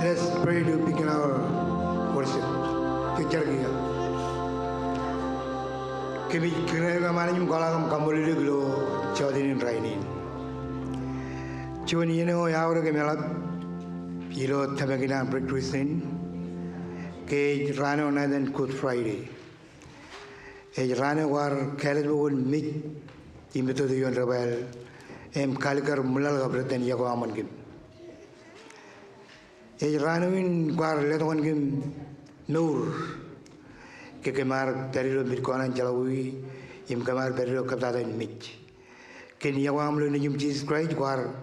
Let's pray to begin our worship. Kijargia. Kami kira mananyum kalam kamboli glo chodinin rainin. Juon yeno yaura kemelap ilo tamagina breakfastin. Ke rano na then Good Friday. Rano war kalibun mit imbeto de yon rebel. Kalikar mulal gabreten yago aman kim. Ranuin war letongan kim nur. Kemar dari lo mirkonan jalawi kamar dari lo kapta in mit. Ken yago amlo ni Jesus Christ war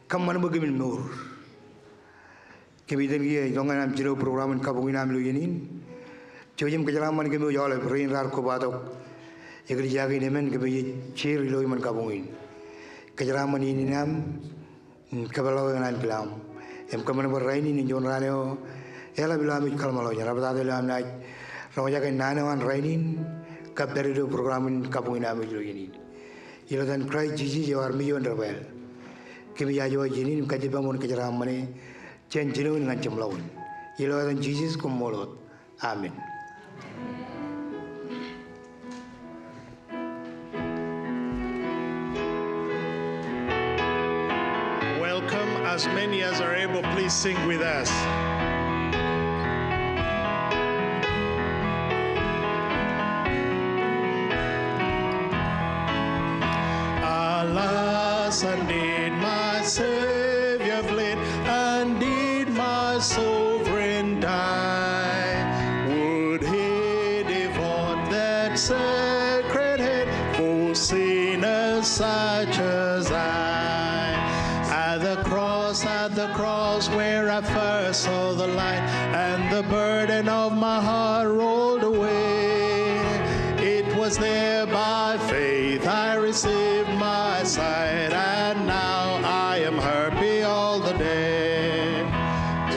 kamman bugim nur. Kami dengi jongan am jiro program kabungin amlo yenin. Jojim kejalaman kami jole rain rar Kobatok. Egri jagi nemen kami cheer lo iman kabungin. Kejalaman ini nam kabalo nan kelam. Kaman berrain ini John Raneo, ela bilang itu kalau malu, jangan berada dalam naik. Raja kan nanawan rainin, kap dari itu programin kapungin kami juga ini. Ilo dan Christ Jesus jawar million rebel. Kami jawab ini kaji bangun kejaran mana, jen jenuh dengan cemlawan. Ilo dan Jesus kumolot. Amin. As many as are able, please sing with us. Alas, indeed my Savior bled, and did my sovereign die. Would he devote that sacred head for sinners such as I? At the cross where I first saw the light, and the burden of my heart rolled away. It was there by faith I received my sight, and now I am happy all the day.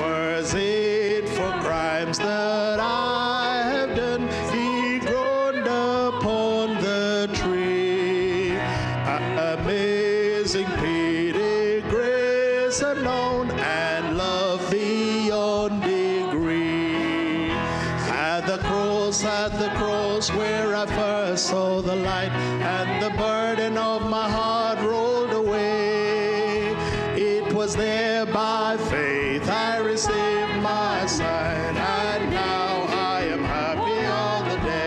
Was it for crimes that I have done? He groaned upon the tree. Amazing pity, grace unknown, and love beyond degree. At the cross where I first saw the light, and the burden of my heart rolled away. It was there by faith I received my sight, and now I am happy all the day.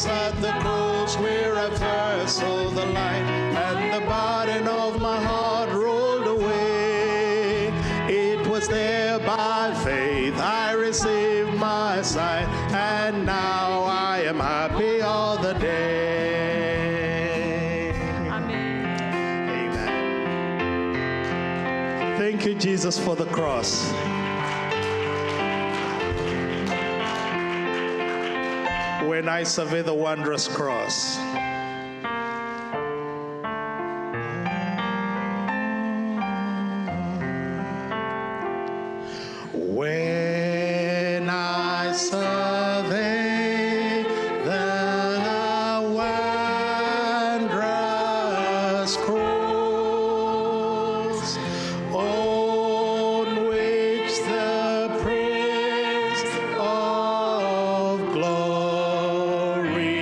At the cross where I first saw the light, and the burden of my heart rolled away. It was there by faith I received my sight, and now I am happy all the day. Amen. Amen. Thank you, Jesus, for the cross. When I survey the wondrous cross, when I survey the wondrous cross, on which the praise of glory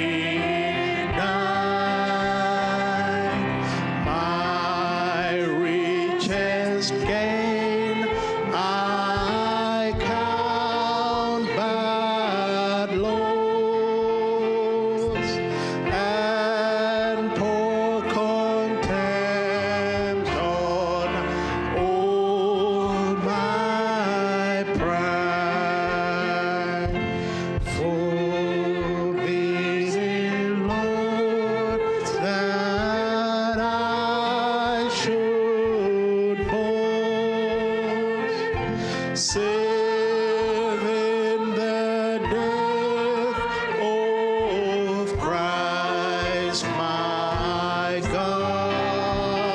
my God.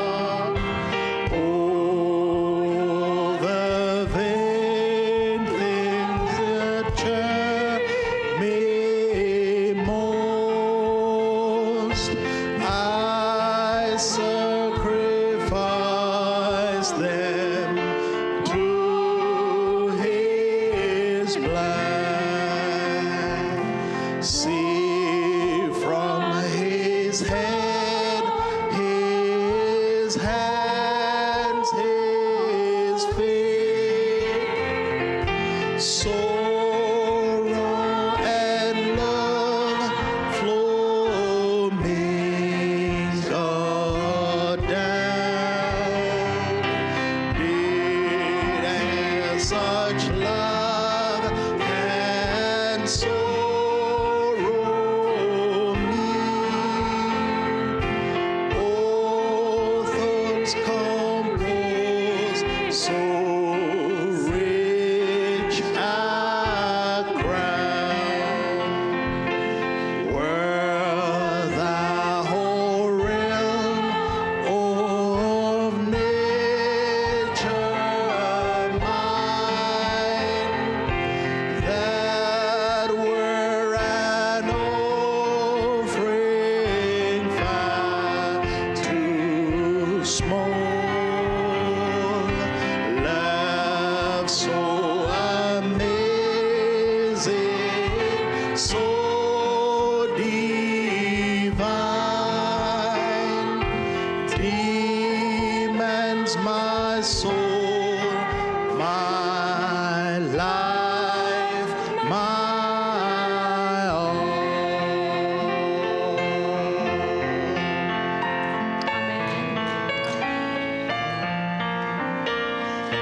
I sacrifice them to his blood. See from his head, his hands, his feet, sorrow and love flow mingled down. Did as such love and sorrow meet, all thoughts compose so rich a crown. Were the whole realm of nature mine, that were an offering far too small. Love so amazing, so divine, demands my soul, my life, my all.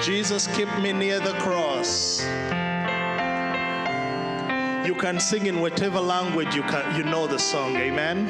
Jesus, keep me near the cross. You can sing in whatever language you know the song. Amen.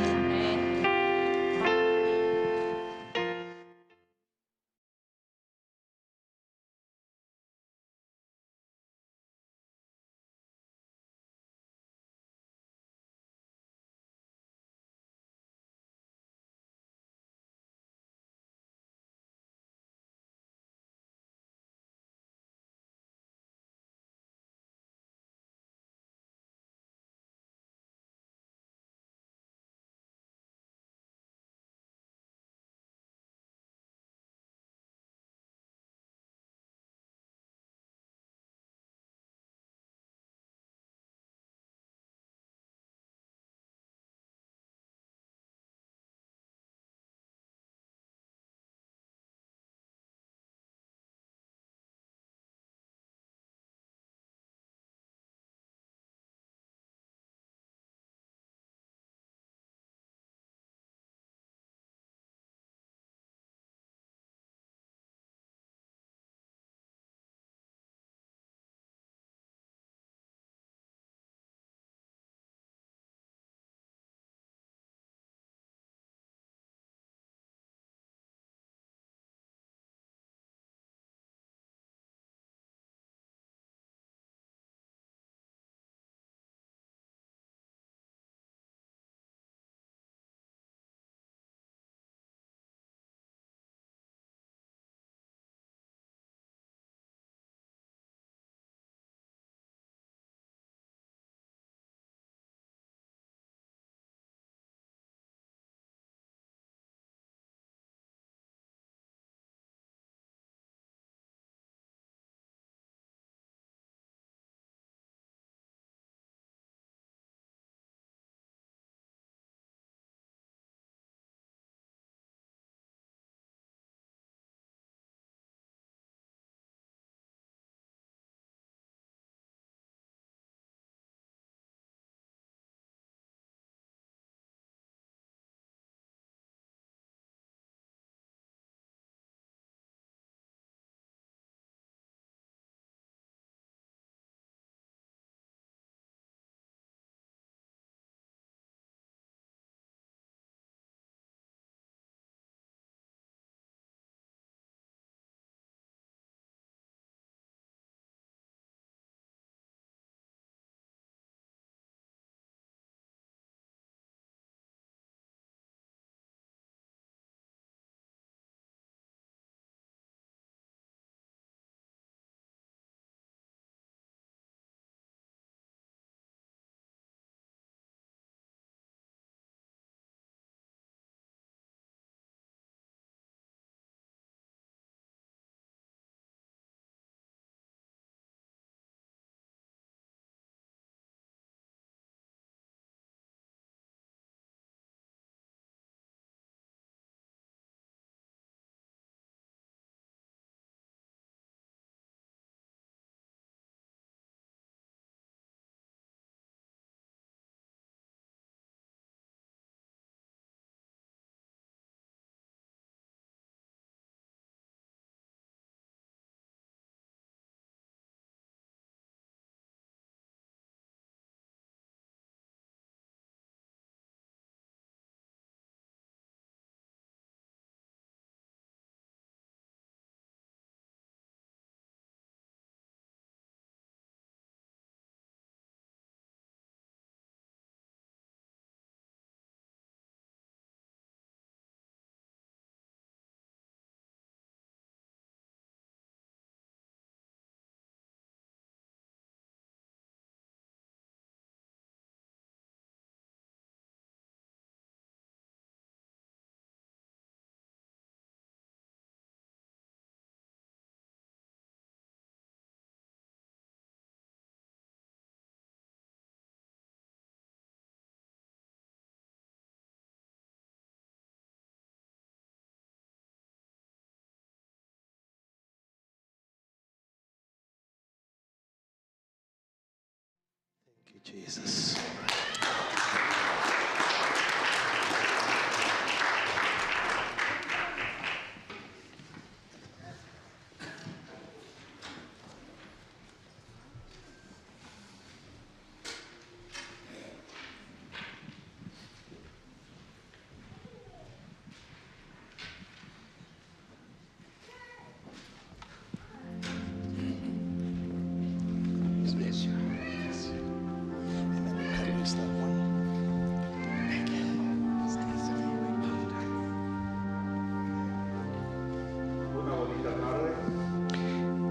Jesus.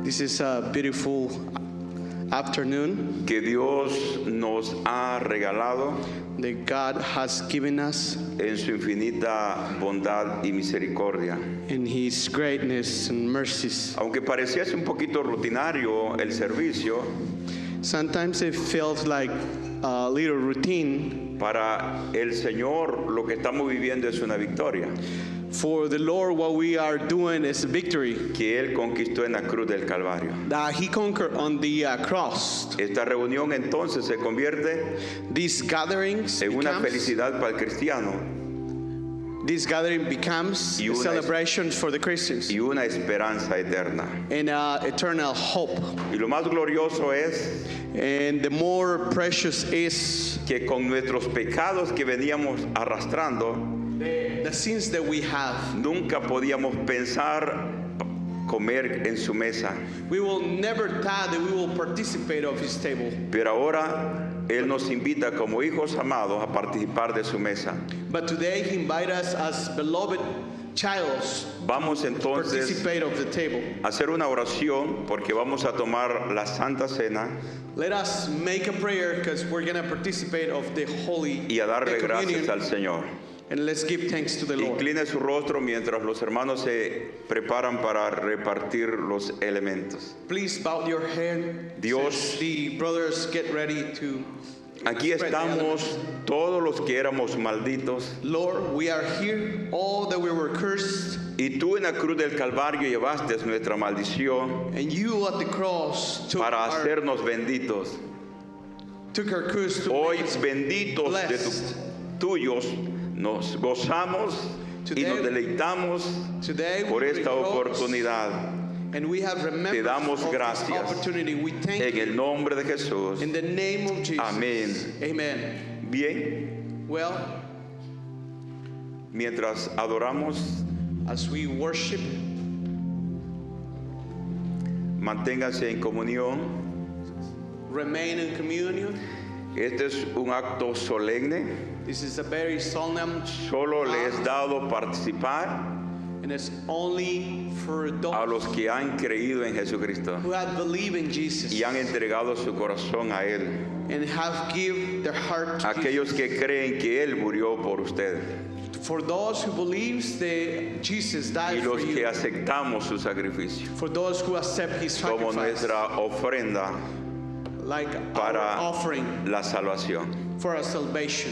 This is a beautiful afternoon que Dios nos ha regalado that God has given us en su infinita bondad y misericordia. in His greatness and mercies. Aunque pareciese un poquito rutinario el servicio, Sometimes it feels like a little routine. para el Señor lo que estamos viviendo es una victoria For the Lord, what we are doing is a victory que Él conquistó en la cruz del Calvario. that He conquered on the cross. Esta reunión entonces se convierte These gatherings en una becomes, felicidad para el cristiano this gathering becomes Y a una- celebration for the Christians y una esperanza eterna. and eternal hope. Y lo más glorioso es And the more precious is que con nuestros pecados que veníamos arrastrando, the sins that we have. nunca podíamos pensar comer en su mesa, We will never thought that we will participate of His table. pero ahora Él nos invita como hijos amados a participar de su mesa. But today He invites us as beloved childs Vamos to entonces participate of the table. a hacer una oración porque vamos a tomar la Santa Cena Let us make a prayer because we're going to participate of the Holy y a darle the gracias communion, al Señor. and let's give thanks to the Lord. Incline su rostro mientras los hermanos se preparan para repartir los elementos. Please bow your head. Dios, Since the brothers get ready to aquí spread the elements. estamos todos los que éramos malditos Lord, we are here, all that we were cursed, y tú en la cruz del Calvario llevaste nuestra maldición and you at the cross took para our hacernos benditos. curse to Hoy make us benditos de blessed. tuyos nos gozamos y nos deleitamos Today we por esta rejoice, oportunidad. and we have remembered damos of this gracias opportunity. We thank En el you nombre de Jesús. in the name of Jesus. Amén. Amen. Bien, Well, mientras adoramos, as we worship, manténganse en comunión. remain in communion. Este es un acto solemne. This is a very solemn, Solo le es dado participar and it's only for a those los que han creído en Jesucristo who have believed in Jesus y han entregado su corazón a Él. and have give their heart to Aquellos que creen que Él murió por ustedes Jesus. For those who believes that Jesus y died for los que you, aceptamos su sacrificio for those who accept His como sacrifice, nuestra ofrenda like our para offering la salvación. for our salvation.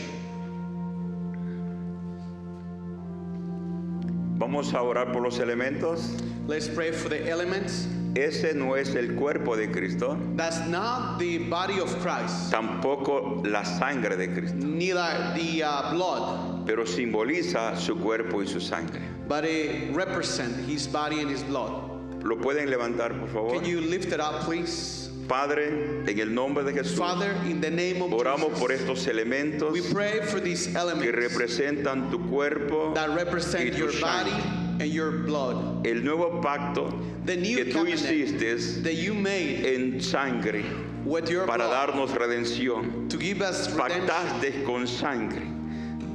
Vamos a orar por los elementos. Let's pray for the elements. Ese no es el cuerpo de Cristo, That's not the body of Christ, tampoco la sangre de Cristo, neither the blood, pero simboliza su cuerpo y su sangre. but it represents His body and His blood. ¿Lo pueden levantar, por favor? Can you lift it up, please? Padre, en el nombre de Jesús, Father, in the name of oramos Jesus, por estos elementos we pray for these que elements representan tu cuerpo that represent y tu your body sangre. and your blood. El nuevo pacto The new que tú covenant hiciste that you made en sangre with your para blood darnos redención. to give us redemption. Pactaste con sangre,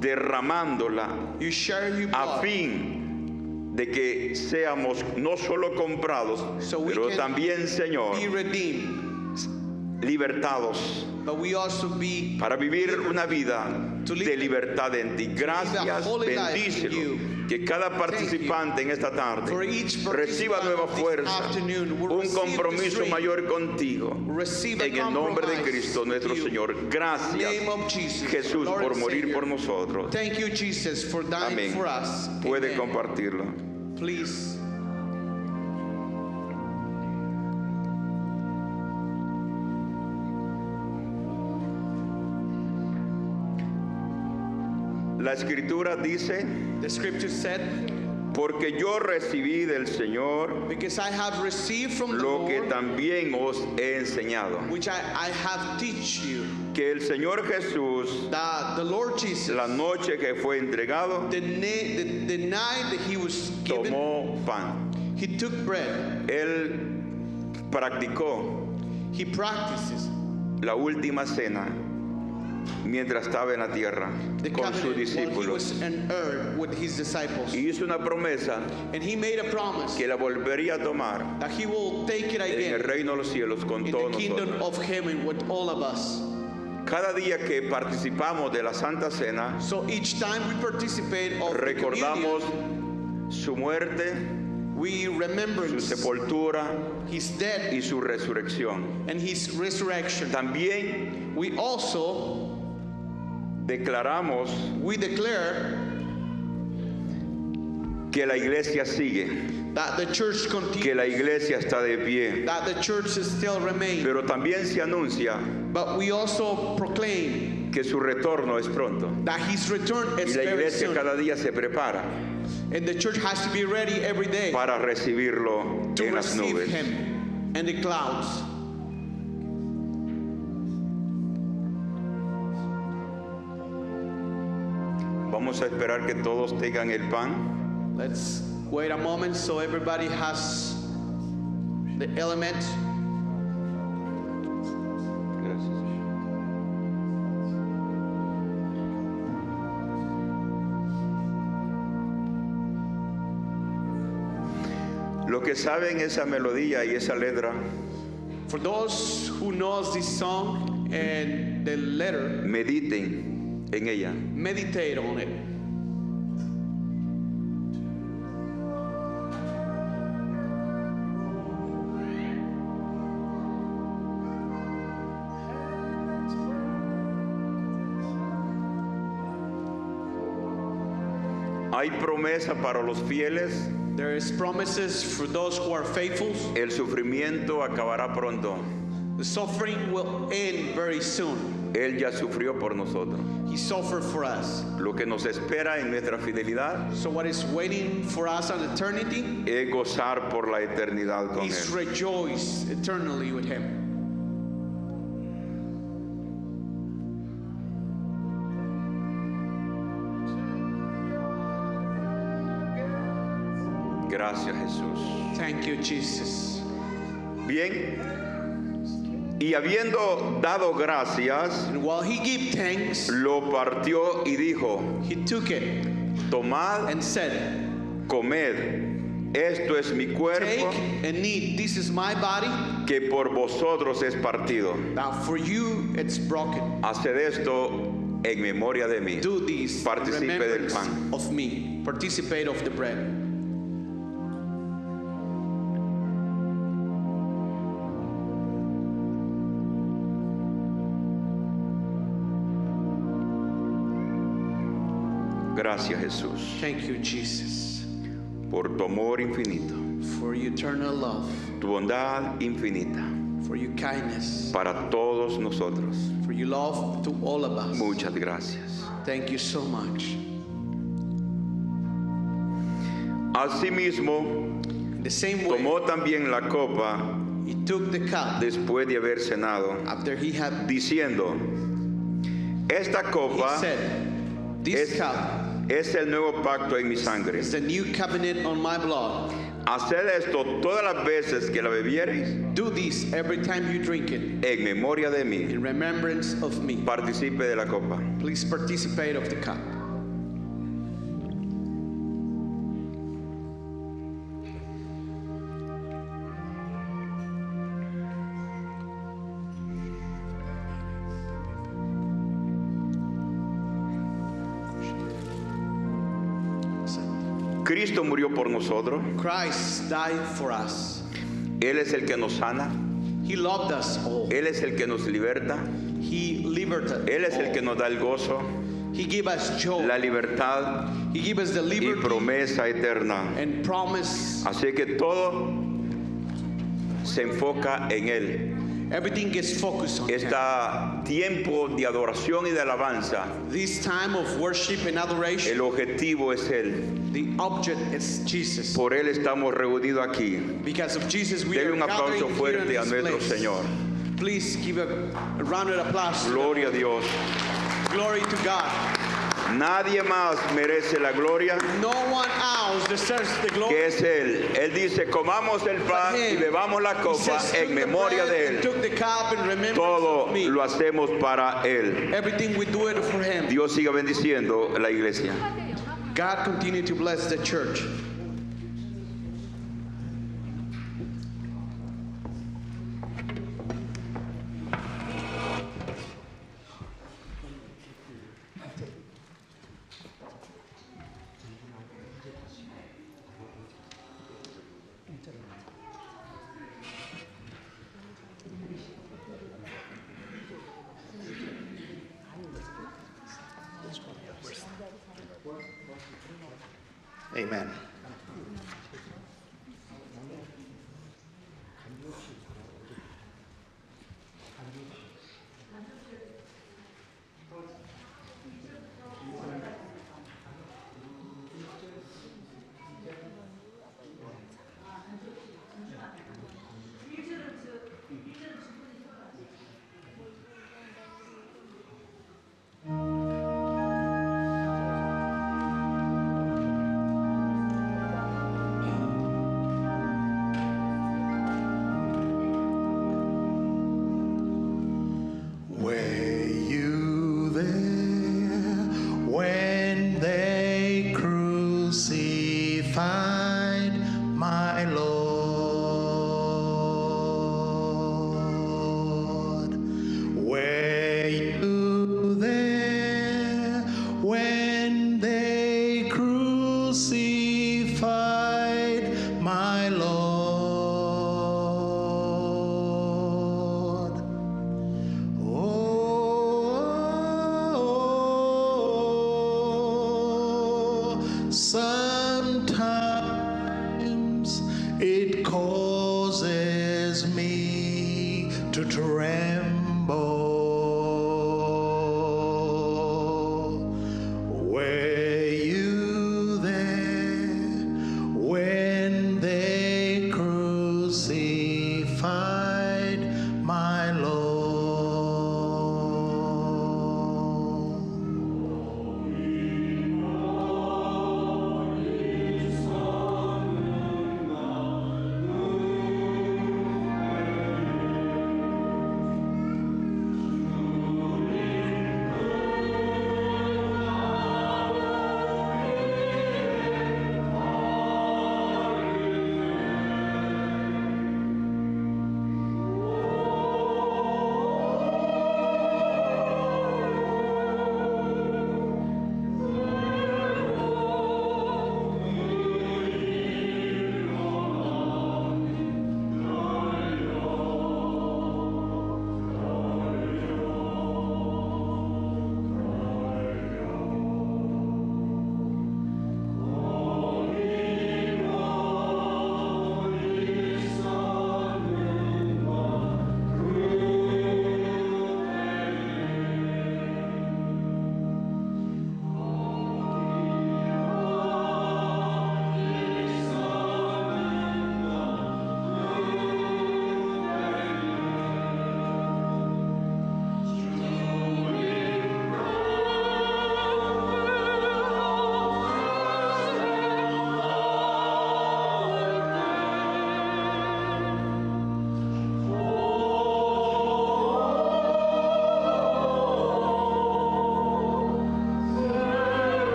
derramándola You share your a blood fin de que seamos no solo comprados, so we pero can también, Señor, be redeemed, libertados but we also be para vivir una vida To live- de libertad en ti. Gracias, holy life in bendícelo. you. Que cada participante en esta tarde For each reciba participant nueva of this fuerza, afternoon will un receive the compromiso strength, mayor contigo. receive a En el nombre de compromise Cristo nuestro with you. Señor. In the Gracias, name of Jesus, Jesús, Lord por and morir Savior. por nosotros. Thank you, Jesus, for dying Amén. for us. Puede Amen. compartirlo. Please. La escritura dice, The scripture said, porque yo recibí del Señor because I have received from the lo que Lord, también os he enseñado. which I have teach you, Que el Señor Jesús, that the Lord Jesus, la noche que fue entregado, the night that he was given, tomó pan. he took bread. Él practicó He practices la última cena mientras estaba en la tierra the con sus covenant while he discípulos. was on earth with his disciples. Y hizo una promesa And he made a promise que la volvería a tomar that he will take it en el again reino de los cielos con in todos the kingdom nosotros. of heaven with all of us. Cada día que participamos de la Santa Cena, So each time we participate of the recordamos communion, su muerte, we remember su sepultura his death y su resurrección. and his resurrection. También We also declaramos we declare que la iglesia sigue, that the church que continues, la iglesia está de pie, that the church still remains, pero también se anuncia but we also proclaim que su retorno es pronto. that his return Y is la very iglesia soon, cada día se prepara and the church has to be ready every day para recibirlo to en las receive nubes. him and the clouds. Vamos a esperar que todos tengan el pan. Let's wait a moment so everybody has the element. Los que saben esa melodía y esa letra, For those who knows this song and the letter, mediten en ella. meditate on it. Hay promesa para los fieles. There is promises for those who are faithful. El sufrimiento acabará pronto. The suffering will end very soon. Él ya sufrió por nosotros. He suffered for us. Lo que nos espera en nuestra fidelidad So what is waiting for us on eternity es gozar por la eternidad con is Él. rejoice eternally with him. Gracias, Jesús. Thank you, Jesus. Bien. Y habiendo dado gracias, And while he gave thanks, lo partió y dijo: he took it tomad, and said, comed, esto es mi cuerpo, take and eat. This is my body, que por vosotros es partido. that for you it's broken. Haced esto en memoria de mí. Do this in Participe del remembrance pan. of me. Participate of the bread. Gracias, Jesús, Thank you, Jesus, por tu amor infinito, for your eternal love, tu bondad infinita for your kindness, para todos nosotros. for your love to all of us. Muchas gracias. Thank you so much. Asimismo, In the same way, tomó también la copa he took the cup después de haber cenado, after he had, diciendo: esta he copa said, this es, cup es el nuevo pacto en mi sangre. is the new covenant on my blood. Haced esto todas las veces que la bebiereis Do this every time you drink it en memoria de mí. in remembrance of me. Participe de la copa. Please participate of the cup. Cristo murió por nosotros. Christ died for us. Él es el que nos sana. He loved us all. Él es el que nos liberta. He liberated Él es el all. que nos da el gozo, He gave us joy. la libertad He gave us the y liberty promesa eterna. and promise. Así que todo se enfoca en Él. everything gets focused on Him. Este tiempo de adoración y de alabanza, This time of worship and adoration, el objetivo es Él. the object is Jesus. Por Él estamos reunidos aquí. Because of Jesus, we Denle are un gathering aplauso here in fuerte a this nuestro place. Señor. Please give a round of applause. Gloria a Dios. Glory to God. Nadie más merece la gloria No one else deserves the glory. que es Él. Él dice, comamos el pan y bebamos la He copa says, "Took en the memoria bread de and Él. took the cup in remembrance Todo of me." lo hacemos para Él. Everything we do it for Him. Dios siga bendiciendo la iglesia. God continue to bless the church. Amen. Sometimes it causes me to tremble. Were you there when they crucified my Lord?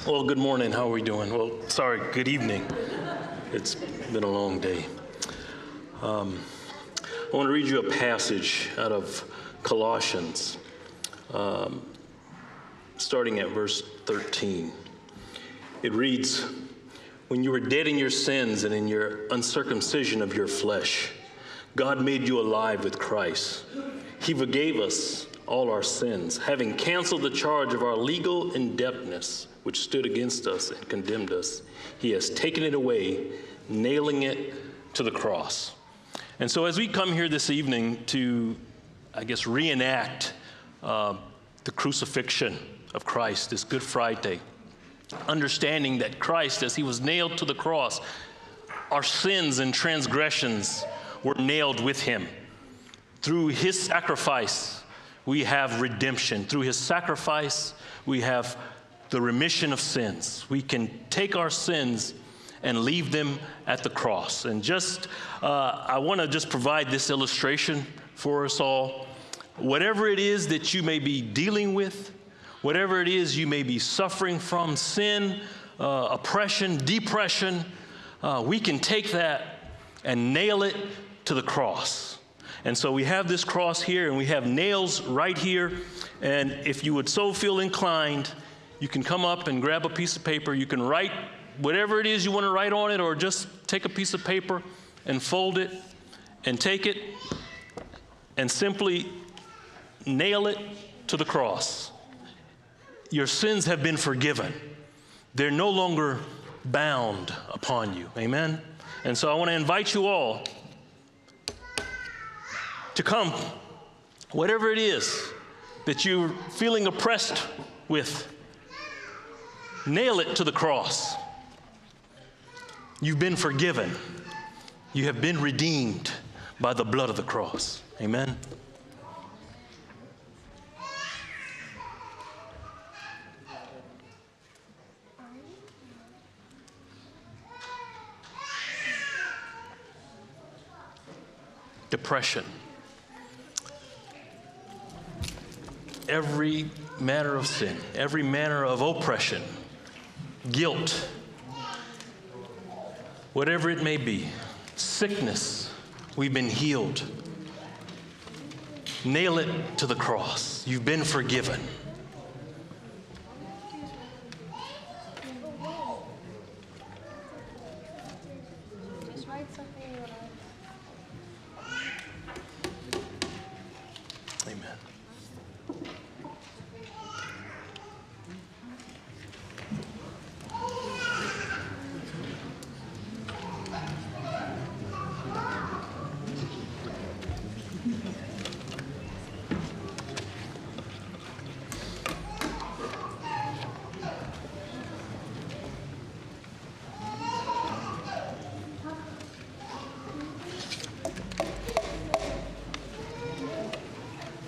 Well, good morning. How are we doing? Well, sorry, good evening. It's been a long day. I want to read you a passage out of Colossians, starting at verse 13. It reads, "When you were dead in your sins and in your uncircumcision of your flesh, God made you alive with Christ. He forgave us all our sins, having canceled the charge of our legal indebtedness, which stood against us and condemned us. He has taken it away, nailing it to the cross." And so as we come here this evening to, reenact the crucifixion of Christ, this Good Friday, understanding that Christ, as he was nailed to the cross, our sins and transgressions were nailed with him. Through his sacrifice, we have redemption. Through his sacrifice, we have the remission of sins. We can take our sins and leave them at the cross. And I want to just provide this illustration for us all. Whatever it is that you may be dealing with, whatever it is you may be suffering from, sin, oppression, depression, we can take that and nail it to the cross. And so we have this cross here, and we have nails right here. And if you would so feel inclined, you can come up and grab a piece of paper. You can write whatever it is you want to write on it, or just take a piece of paper and fold it and take it and simply nail it to the cross. Your sins have been forgiven. They're no longer bound upon you. Amen? And so I want to invite you all to come, whatever it is that you're feeling oppressed with, nail it to the cross. You've been forgiven. You have been redeemed by the blood of the cross. Amen. Depression. Every manner of sin, every manner of oppression, guilt, whatever it may be, sickness, we've been healed. Nail it to the cross. You've been forgiven.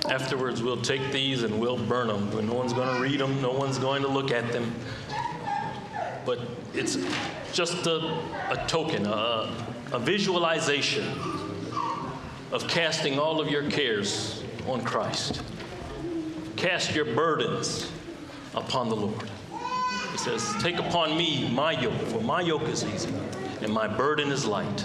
Afterwards, we'll take these and we'll burn them. No one's going to read them. No one's going to look at them. But it's just a token, a visualization of casting all of your cares on Christ. Cast your burdens upon the Lord. He says, "Take upon me my yoke, for my yoke is easy and my burden is light."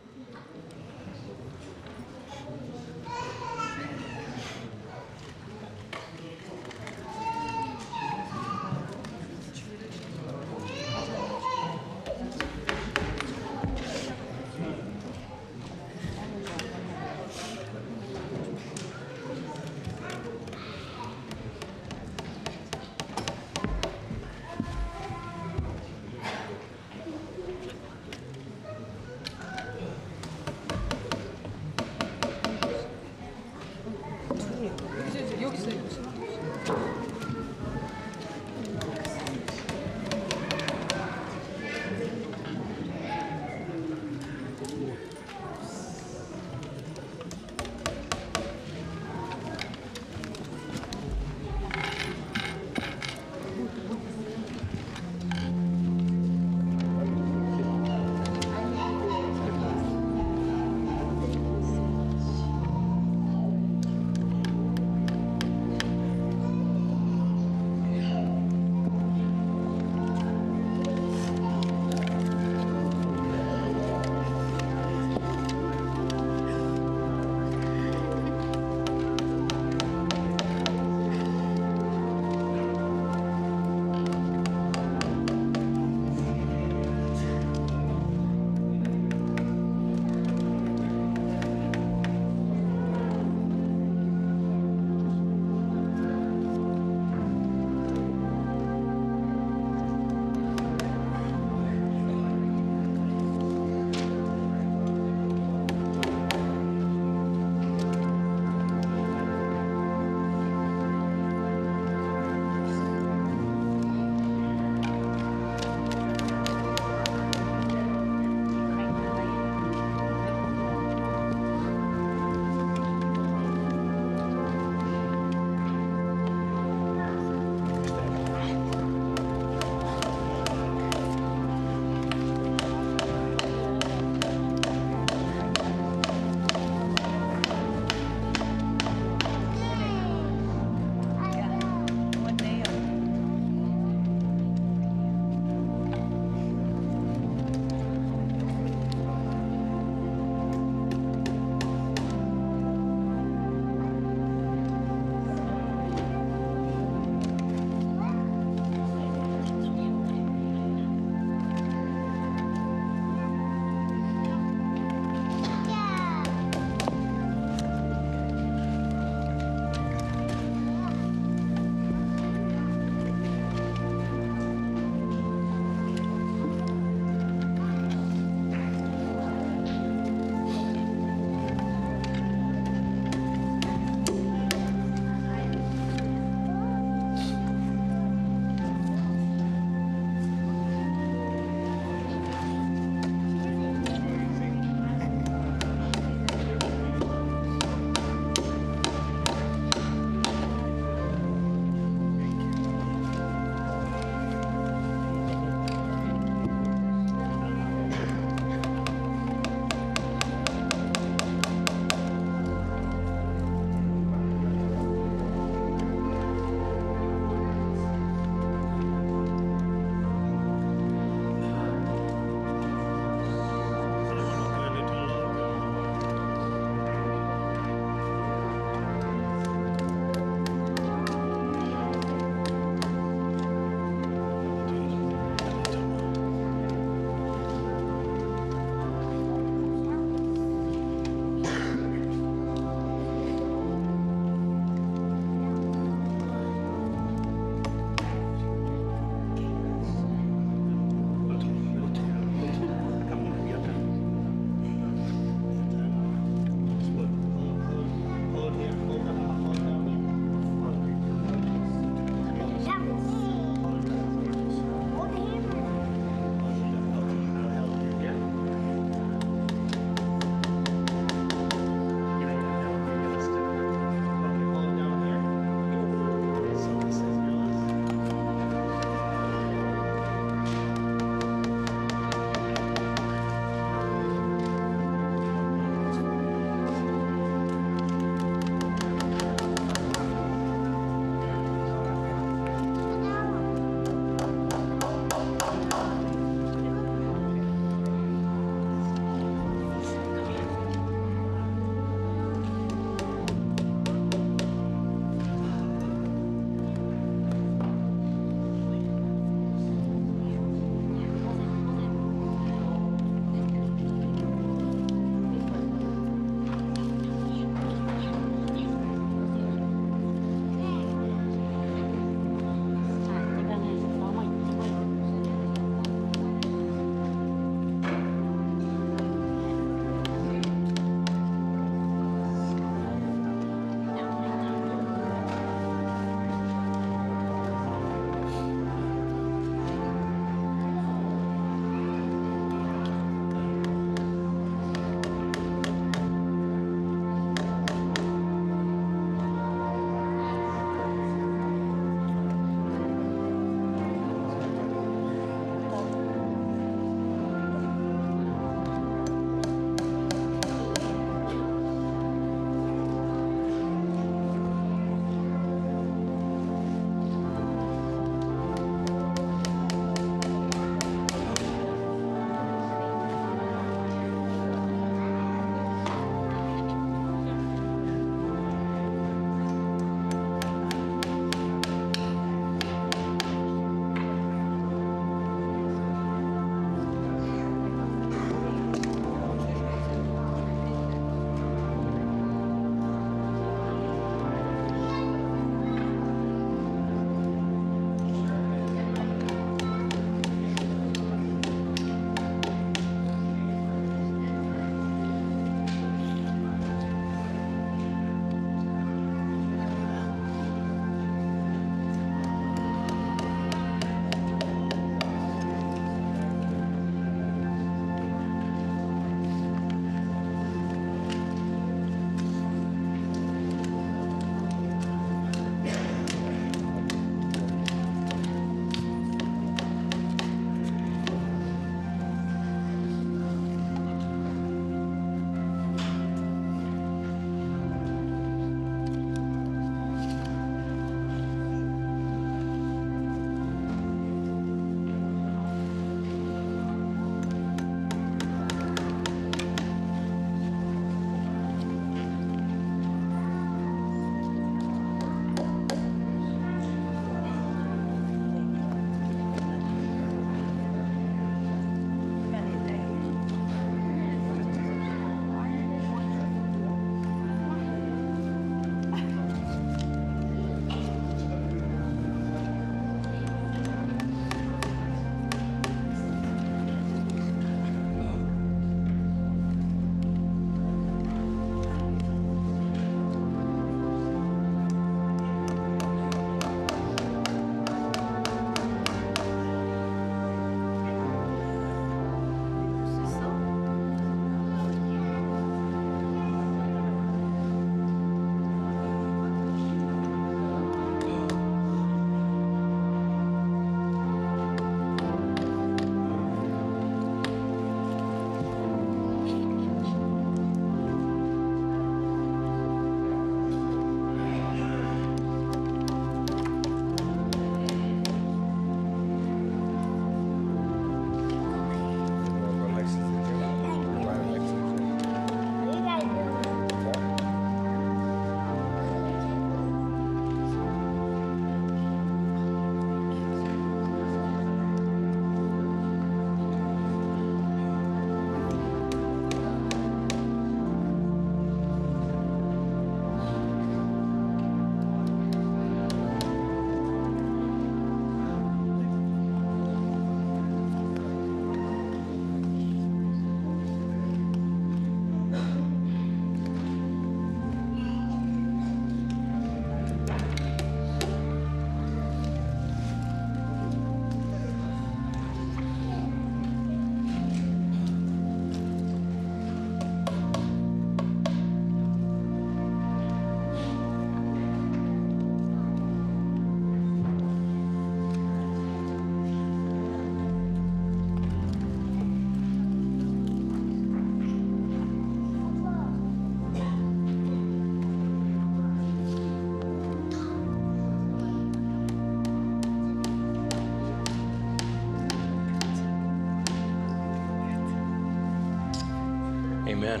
Amen.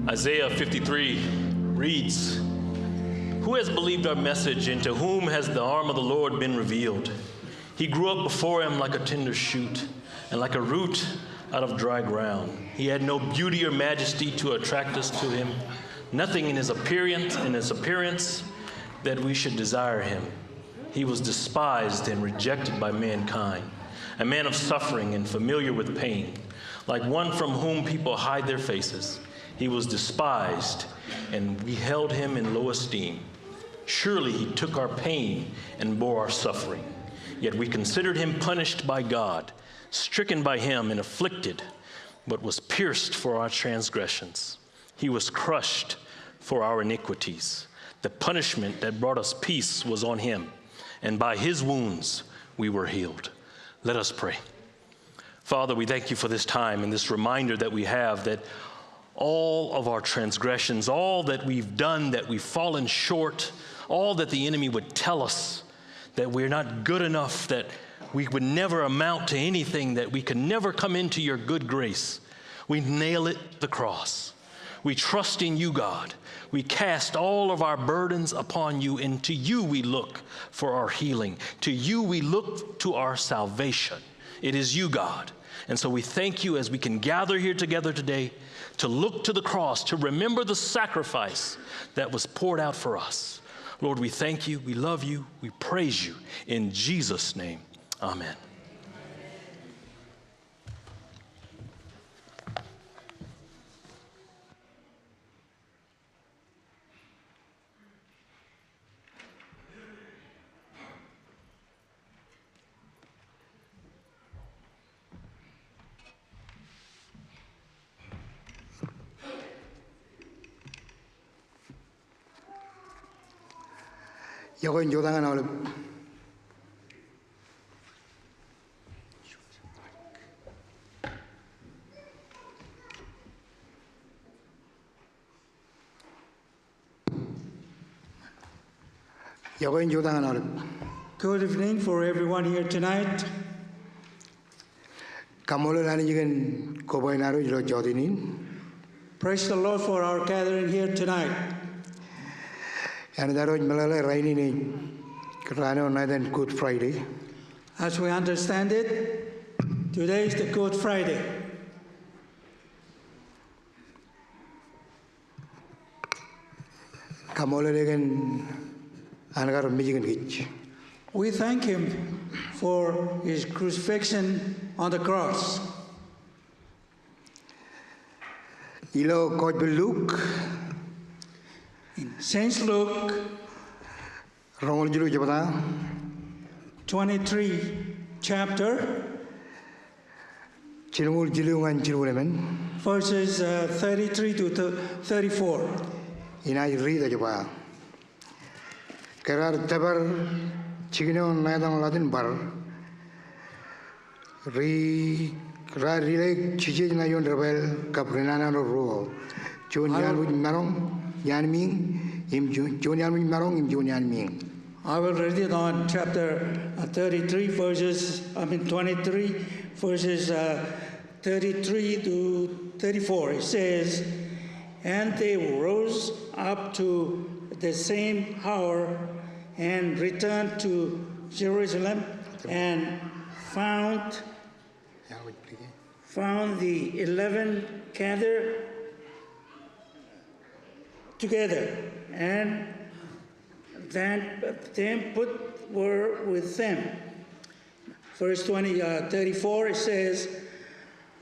Isaiah 53 reads, "Who has believed our message, and to whom has the arm of the Lord been revealed? He grew up before him like a tender shoot, and like a root out of dry ground. He had no beauty or majesty to attract us to him, nothing in his appearance that we should desire him. He was despised and rejected by mankind, a man of suffering and familiar with pain, like one from whom people hide their faces. He was despised, and we held him in low esteem. Surely he took our pain and bore our suffering. Yet we considered him punished by God, stricken by him and afflicted, but was pierced for our transgressions. He was crushed for our iniquities. The punishment that brought us peace was on him, and by his wounds we were healed." Let us pray. Father, we thank you for this time and this reminder that we have that all of our transgressions, all that we've done, that we've fallen short, all that the enemy would tell us, that we're not good enough, that we would never amount to anything, that we could never come into your good grace. We nail it to the cross. We trust in you, God. We cast all of our burdens upon you, and to you we look for our healing. To you we look to our salvation. It is you, God. And so we thank you as we can gather here together today to look to the cross, to remember the sacrifice that was poured out for us. Lord, we thank you, we love you, we praise you. In Jesus' name, amen. 여건 요당에 나올 여건 요당에 나올 Good evening for everyone here tonight. 감mol을 하는 지금 고바이나로 이로 저디닌 Praise the Lord for our gathering here tonight. and that was Malala Rainini Krano Nathan Good Friday. As we understand it, today is the Good Friday. 감mol에겐 안가로 미지근 기치. We thank him for his crucifixion on the cross. 이로 Gospel Luke In Saint Luke 롱을지로 잡아다 23 chapter, 지름을 지르한 지르려면 verses 33 to 34. 이나이 리다 잡아. Kerar tabar chigino naidang ladin bar rile chije na yon rebel kaprinana ro John yan marong yan ming im John yan marong im John yan ming. I will read it on chapter 23 23 verses 33 to 34. It says, "And they rose up to the same hour and returned to Jerusalem and found the 11 gathered together, and then were with them." Verse 34, it says,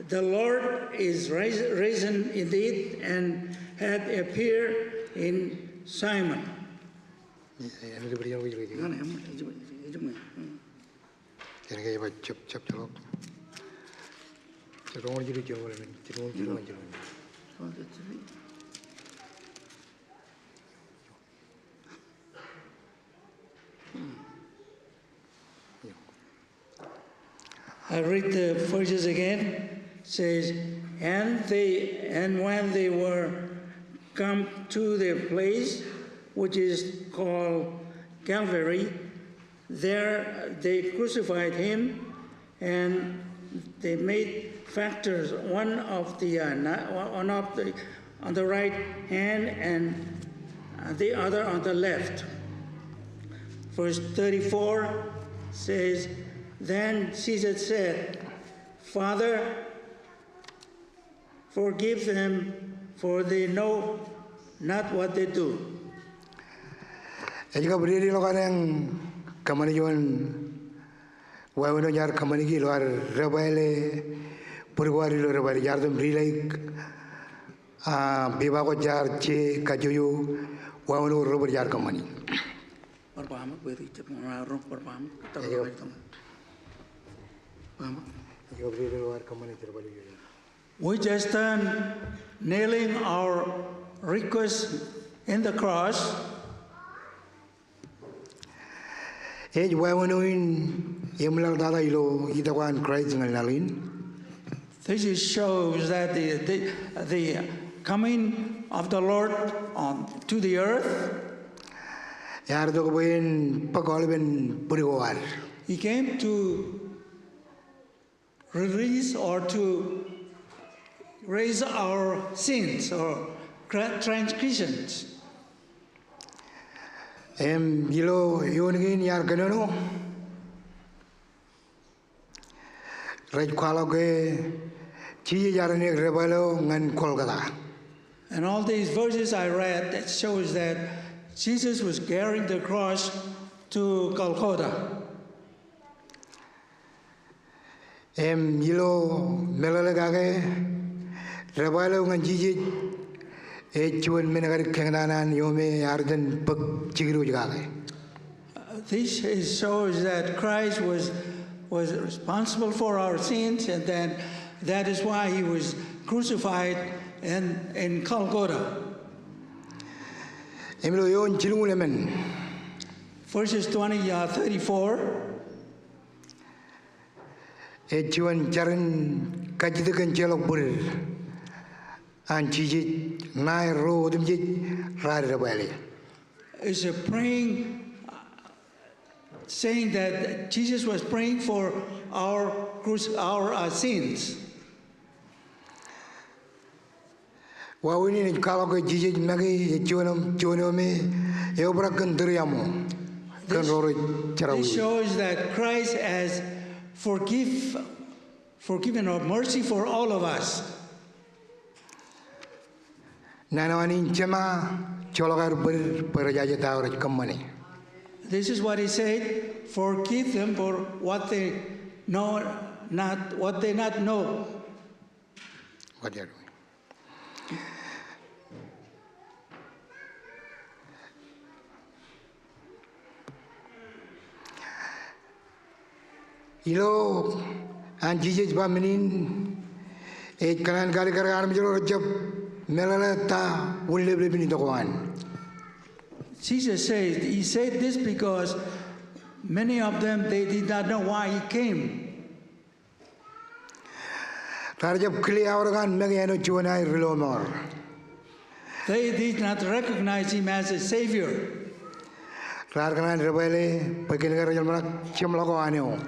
"The Lord is risen indeed, and had appeared in Simon." I read the verses again. It says, and when they were come to the place which is called Calvary, there they crucified him and they made factors, one of the on the right hand and the other on the left. Verse 34 says, "Then Jesus said, 'Father, forgive them, for they know not what they do.'" Jika berdiri lo kadang kamani juon, wawano jar kamani ki luar rebale, purwari lo rebale jar dem relay, biba ko jar che kajuyu, wawano rober jar kamani. We just done nailing our request in the cross. Ej wawanoin yemlang dada ilo itawan Christ ngalin. This shows that the coming of the Lord to the earth. Yardo koin pakolben puriwar. He came to release or to raise our sins or transgressions. Yilo yunigin yar kanono. Raj kwelok chi yarane rebalo ngan Kolkata. And all these verses I read, that shows that Jesus was carrying the cross to Calcutta. Yilo melalagage rebalo ngan jiji juon menagar kengdanan yome arden pek chigiru jagage. This shows that Christ was responsible for our sins, and then that is why he was crucified in Calcutta. Emilo yon chilungulemen. Verses 34. Juon jaran kajidekan celok burir. An jiji nai ro dimjit rari rebale. Is a praying, saying that Jesus was praying for our sins. Wawini ni kalau ke jiji magi juonome eobrakan deriamo kan roro carawi. This shows that Christ has forgiven or mercy for all of us. Nanawani cema cologar berjaja tahu kemana. This is what he said: forgive them for what they know not, what they not know. What are we? Ilo anjiji bamenin kanan kali kerana menjadi rajab melalata ulle bini dokuan. Jesus said, he said this because many of them, they did not know why he came. Rajab kili orang mengenai juonai relomor. They did not recognize him as a savior. Rarkanan rebele pekilgar jamak cemloko aneo.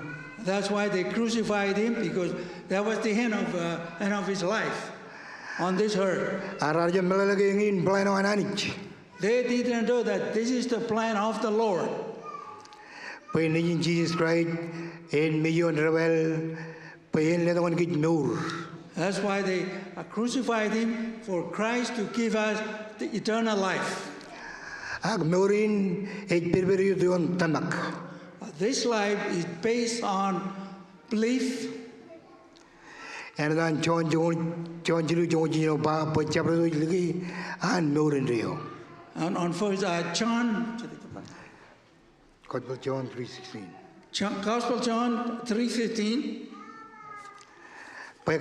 That's why they crucified him, because that was the end of his life on this earth. They didn't know that this is the plan of the Lord. Jesus Christ That's why they crucified him, for Christ to give us the eternal life. This life is based on belief. And then John And on first John, Gospel John 3:16. Gospel John 3:15. For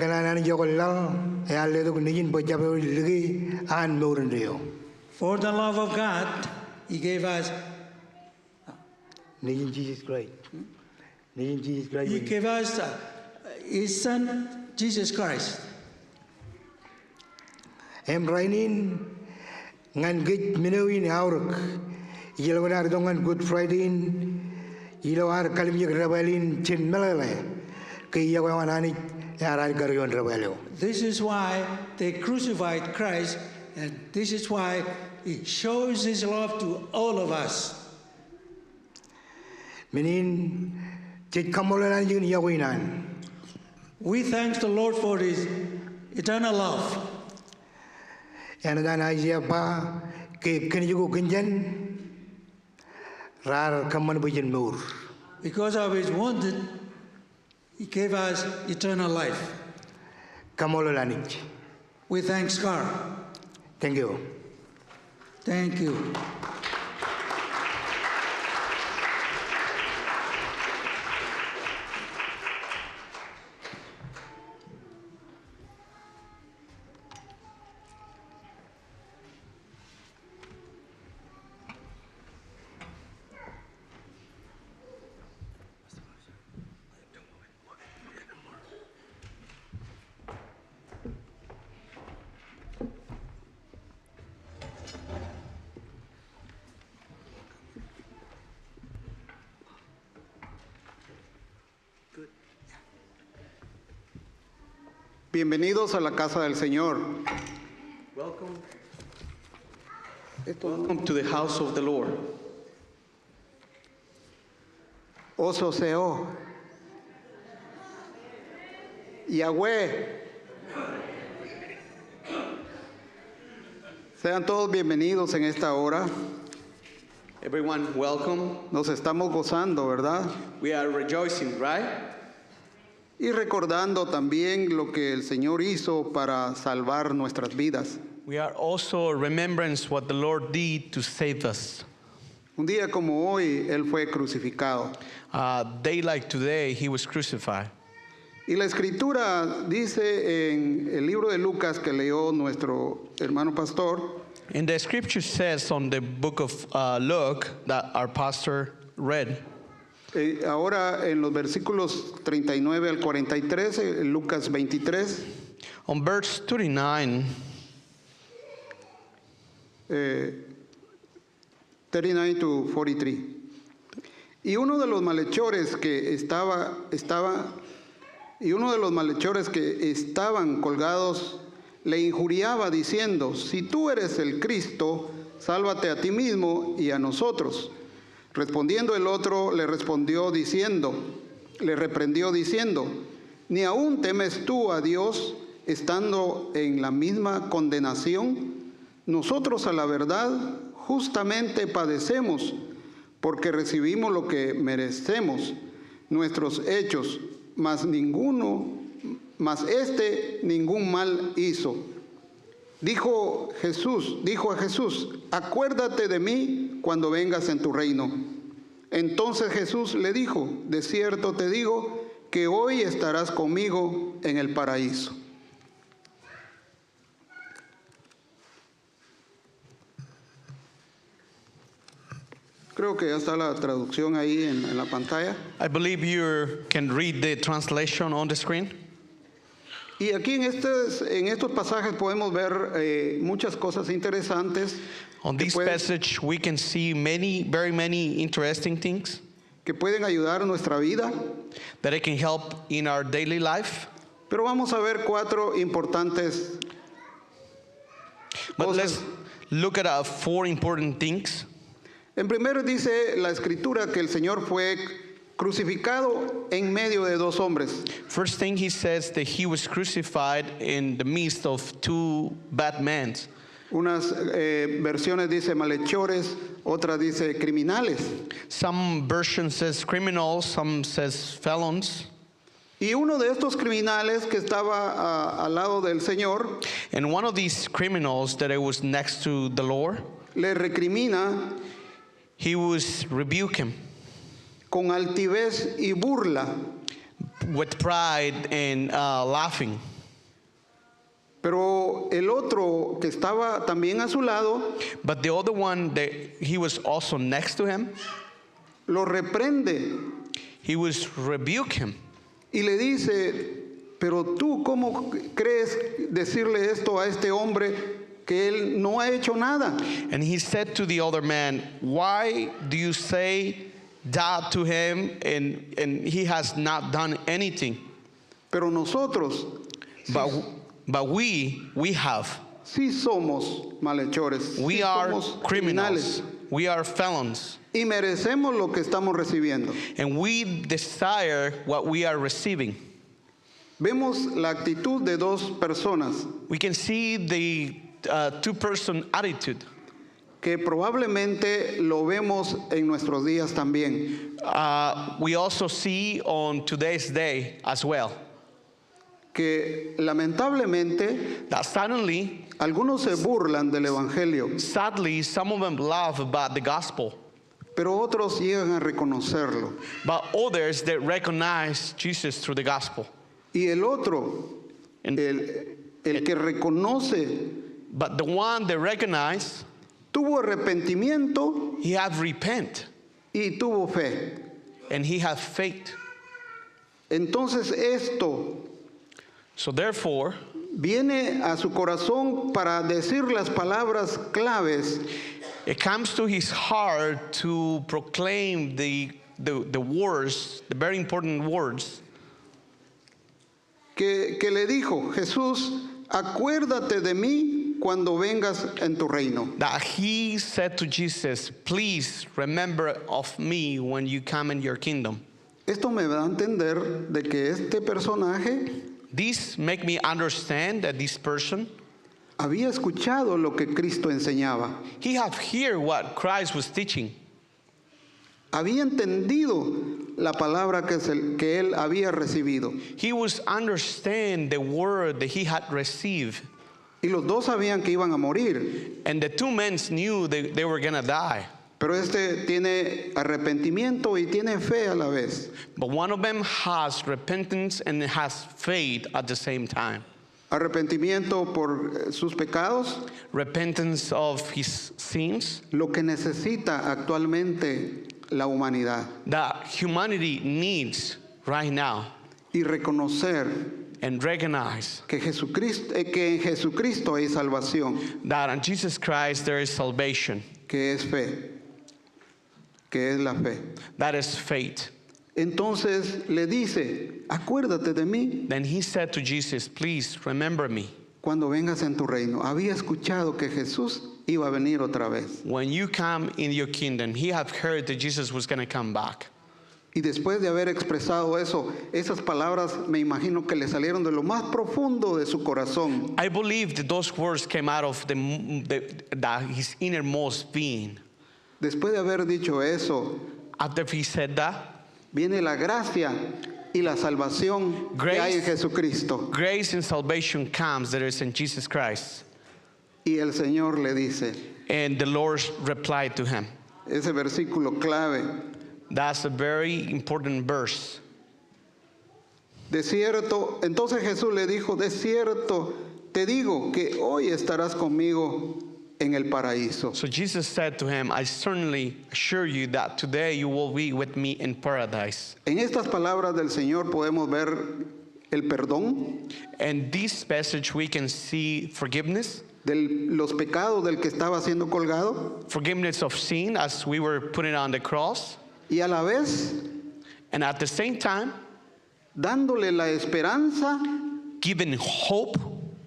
the love of God, he gave us. Jesus Christ. Jesus Christ. He gave us his Son, Jesus Christ. Rainin ngan git minawin auruk. Ilawanar dongan Good Friday. Ilawar kalimyak rabalin chin melale. ke ia ko anani ya rai karion rebelio. This is why they crucified Christ, and this is why He shows His love to all of us. Menin chit kamolan yun ia ko inan. We thank the Lord for His eternal love. Yana dan aja pa ke kenjugo kenjan rar kaman bujen mur. Because of His wounded, He gave us eternal life. Kamolalanich. We thank God. Thank you. Thank you. Bienvenidos a la casa del Señor. Welcome to the house of the Lord. Oso Seo. Yahweh. Sean todos bienvenidos en esta hora. Everyone, welcome. Nos estamos gozando, ¿verdad? We are rejoicing, right? Y recordando también lo que el Señor hizo para salvar nuestras vidas. We are also remembrance what the Lord did to save us. Un día como hoy, Él fue crucificado. Day like today, He was crucified. Y la Escritura dice en el libro de Lucas que leyó nuestro hermano pastor, And the scripture says on the book of Luke that our pastor read. Ahora en los versículos 39 al 43, Lucas 23. On verse 39, 39 to 43. Y uno de los malhechores que estaban colgados le injuriaba diciendo: si tú eres el Cristo, sálvate a ti mismo y a nosotros. Respondiendo el otro le reprendió diciendo: ¿ni aún temes tú a Dios estando en la misma condenación? Nosotros a la verdad justamente padecemos, porque recibimos lo que merecemos, nuestros hechos, mas este ningún mal hizo. Dijo a Jesús: acuérdate de mí cuando vengas en tu reino. Entonces Jesús le dijo: de cierto te digo que hoy estarás conmigo en el paraíso. Creo que ya está la traducción ahí en la pantalla. I believe you can read the translation on the screen. Y aquí en estos pasajes podemos ver muchas cosas interesantes. On this passage, we can see very many interesting things que pueden ayudar a nuestra vida. that it can help in our daily life. Pero vamos a ver 4 importantes But cosas. let's look at 4 important things. En primero dice la Escritura que el Señor fue crucificado en medio de 2 hombres. First thing he says that he was crucified in the midst of 2 bad men. Unas versiones dice malhechores, otras dice criminales. Some version says criminals, some says felons. Y uno de estos criminales que estaba al lado del Señor And one of these criminals that was next to the Lord, le recrimina he was rebuke him con altivez y burla. with pride and laughing. Pero el otro que estaba también a su lado But the other one that he was also next to him, lo reprende he was rebuke him. y le dice: pero tú, ¿cómo crees decirle esto a este hombre que él no ha hecho nada? And he said to the other man, why do you say that to him and he has not done anything? Pero nosotros But we have. sí somos malhechores, We sí are somos criminals. criminales We are felons. y merecemos lo que estamos recibiendo. And we desire what we are receiving. Vemos la actitud de dos personas We can see the two-person attitude. que probablemente lo vemos en nuestros días también, We also see on today's day as well. que lamentablemente That suddenly, algunos se burlan del Evangelio, sadly, some of them laugh about the gospel. pero otros llegan a reconocerlo. But others that recognize Jesus through the gospel. Y el otro, And- el que reconoce, But the one that recognize, tuvo arrepentimiento he have repent y tuvo fe. and he have faith. Entonces esto So therefore, viene a su corazón para decir las palabras claves it comes to his heart to proclaim the words, the very important words que le dijo Jesús, acuérdate de mí cuando vengas en tu reino. that he said to Jesus, please remember of me when you come in your kingdom. Esto me da a entender de que este personaje This make me understand that this person, había escuchado lo que Cristo enseñaba, he have heard what Christ was teaching. había entendido la palabra que él había recibido. He was understand the word that he had received. Y los dos sabían que iban a morir, And the two men knew they were going to die. pero este tiene arrepentimiento y tiene fe a la vez. But one of them has repentance and has faith at the same time. Arrepentimiento por sus pecados, Repentance of his sins lo que necesita actualmente la humanidad, that humanity needs right now, y reconocer and recognize que en Jesucristo hay salvación, that in Jesus Christ there is salvation. que es fe, que es la fe. That is faith. Entonces le dice, acuérdate de mí Then he said to Jesus, please remember me cuando vengas en tu reino. Había escuchado que Jesús iba a venir otra vez. when you come in your kingdom. He had heard that Jesus was going to come back. Y después de haber expresado eso, esas palabras me imagino que le salieron de lo más profundo de su corazón. I believe that those words came out of his innermost being. Después de haber dicho eso, After he said that, viene la gracia y la salvación que hay en Jesucristo. grace and salvation comes that is in Jesus Christ. Y el Señor le dice, And the Lord replied to him. ese versículo clave, That's a very important verse. de cierto, entonces Jesús le dijo, de cierto, te digo que hoy estarás conmigo en el paraíso. So Jesus said to him, I certainly assure you that today you will be with me in paradise. En estas palabras del Señor podemos ver el perdón And this passage we can see forgiveness, de los pecados del que estaba siendo colgado, forgiveness of sin as we were putting on the cross, y a la vez and at the same time dándole la esperanza giving hope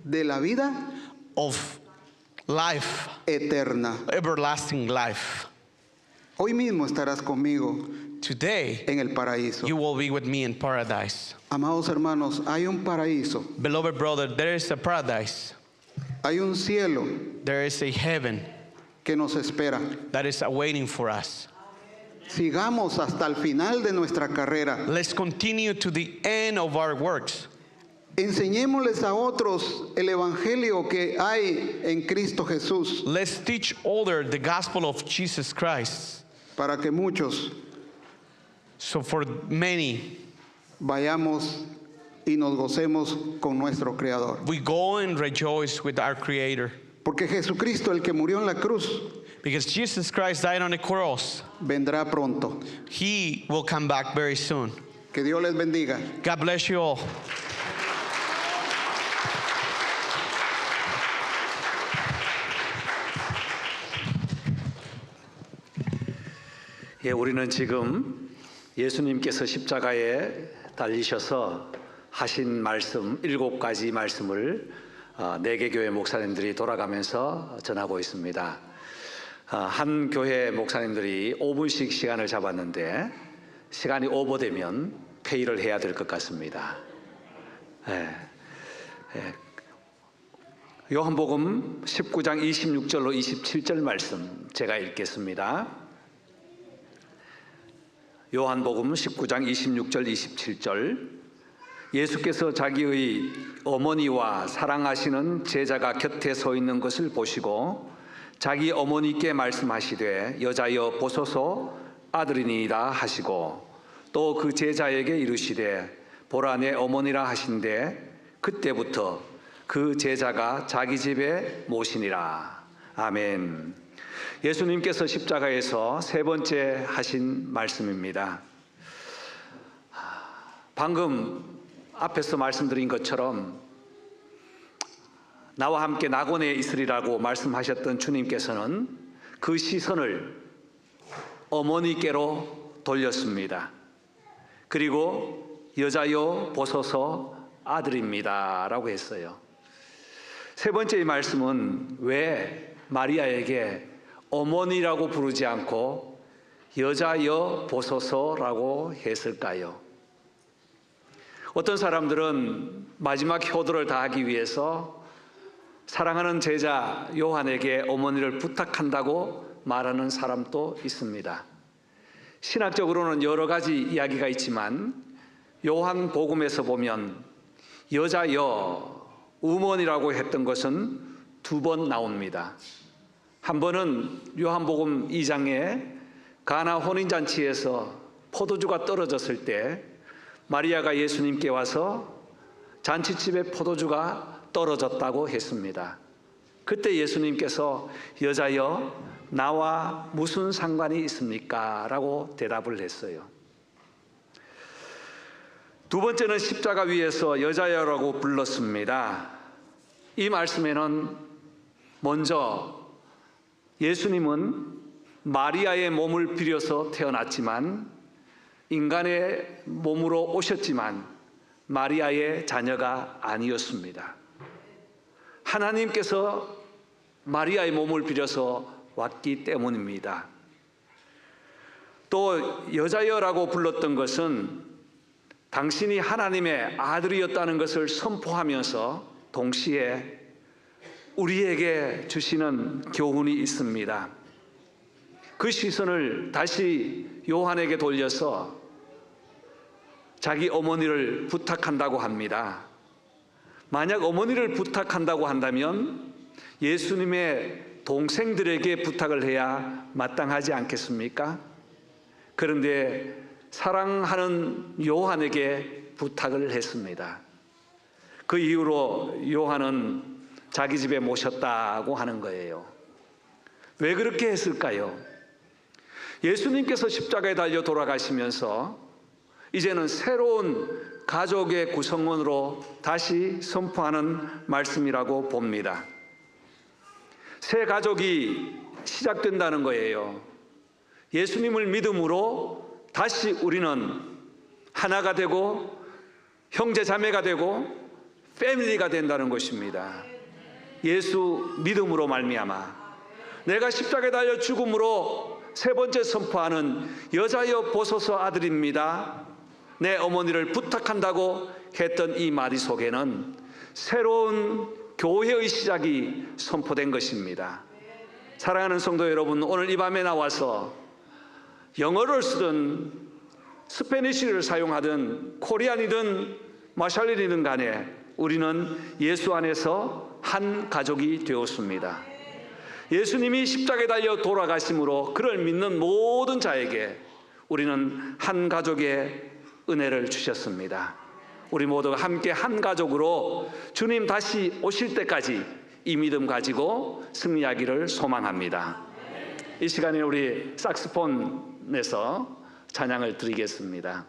de la vida of life, eterna. everlasting life. Hoy mismo estarás conmigo Today en el paraíso. you will be with me in paradise. Amados hermanos, hay un paraíso, Beloved brother, there is a paradise, hay un cielo there is a heaven que nos espera. that is awaiting for us. Sigamos hasta el final de nuestra carrera. Let's continue to the end of our works. Enseñémosles a otros el evangelio que hay en Cristo Jesús, Let's teach others the gospel of Jesus Christ. para que muchos So for many, vayamos y nos gocemos con nuestro Creador. we go and rejoice with our Creator. Porque Jesucristo, el que murió en la cruz, Because Jesus Christ died on the cross. vendrá pronto. He will come back very soon. Que Dios les bendiga. God bless you all. 예, 우리는 지금 예수님께서 십자가에 달리셔서 하신 말씀 7가지 말씀을 4개 교회 목사님들이 돌아가면서 전하고 있습니다. 한 교회 목사님들이 5분씩 시간을 잡았는데 시간이 오버되면 회의를 해야 될 것 같습니다. 요한복음 19장 26절로 27절 말씀 제가 읽겠습니다. 요한복음 19장 26절 27절. 예수께서 자기의 어머니와 사랑하시는 제자가 곁에 서 있는 것을 보시고 자기 어머니께 말씀하시되 여자여 보소서 아들이니이다 하시고 또 그 제자에게 이르시되 보라 내 어머니라 하신대 그때부터 그 제자가 자기 집에 모시니라. 아멘. 예수님께서 십자가에서 3번째 하신 말씀입니다. 방금 앞에서 말씀드린 것처럼 나와 함께 낙원에 있으리라고 말씀하셨던 주님께서는 그 시선을 어머니께로 돌렸습니다. 그리고 여자여 보소서 아들입니다 라고 했어요. 3번째 말씀은 왜 마리아에게 어머니라고 부르지 않고 여자여 보소서라고 했을까요? 어떤 사람들은 마지막 효도를 다하기 위해서 사랑하는 제자 요한에게 어머니를 부탁한다고 말하는 사람도 있습니다. 신학적으로는 여러 가지 이야기가 있지만 요한복음에서 보면 여자여 우먼이라고 했던 것은 2번 나옵니다. 한 번은 요한복음 2장에 가나 혼인잔치에서 포도주가 떨어졌을 때 마리아가 예수님께 와서 잔치집에 포도주가 떨어졌다고 했습니다. 그때 예수님께서 여자여 나와 무슨 상관이 있습니까? 라고 대답을 했어요. 2번째는 십자가 위에서 여자여라고 불렀습니다. 이 말씀에는 먼저 예수님은 마리아의 몸을 빌려서 태어났지만 인간의 몸으로 오셨지만 마리아의 자녀가 아니었습니다. 하나님께서 마리아의 몸을 빌려서 왔기 때문입니다. 또 여자여라고 불렀던 것은 당신이 하나님의 아들이었다는 것을 선포하면서 동시에 우리에게 주시는 교훈이 있습니다. 그 시선을 다시 요한에게 돌려서 자기 어머니를 부탁한다고 합니다. 만약 어머니를 부탁한다고 한다면 예수님의 동생들에게 부탁을 해야 마땅하지 않겠습니까? 그런데 사랑하는 요한에게 부탁을 했습니다. 그 이후로 요한은 자기 집에 모셨다고 하는 거예요. 왜 그렇게 했을까요? 예수님께서 십자가에 달려 돌아가시면서 이제는 새로운 가족의 구성원으로 다시 선포하는 말씀이라고 봅니다. 새 가족이 시작된다는 거예요. 예수님을 믿음으로 다시 우리는 하나가 되고 형제 자매가 되고 패밀리가 된다는 것입니다. 예수 믿음으로 말미암아 내가 십자가에 달려 죽음으로 3번째 선포하는 여자여 보소서 아들입니다. 내 어머니를 부탁한다고 했던 이 말이 속에는 새로운 교회의 시작이 선포된 것입니다. 사랑하는 성도 여러분, 오늘 이 밤에 나와서 영어를 쓰든 스페니쉬를 사용하든 코리안이든 마샬린이든 간에 우리는 예수 안에서 한 가족이 되었습니다. 예수님이 십자가에 달려 돌아가심으로 그를 믿는 모든 자에게 우리는 한 가족의 은혜를 주셨습니다. 우리 모두가 함께 한 가족으로 주님 다시 오실 때까지 이 믿음 가지고 승리하기를 소망합니다. 이 시간에 우리 색소폰에서 찬양을 드리겠습니다.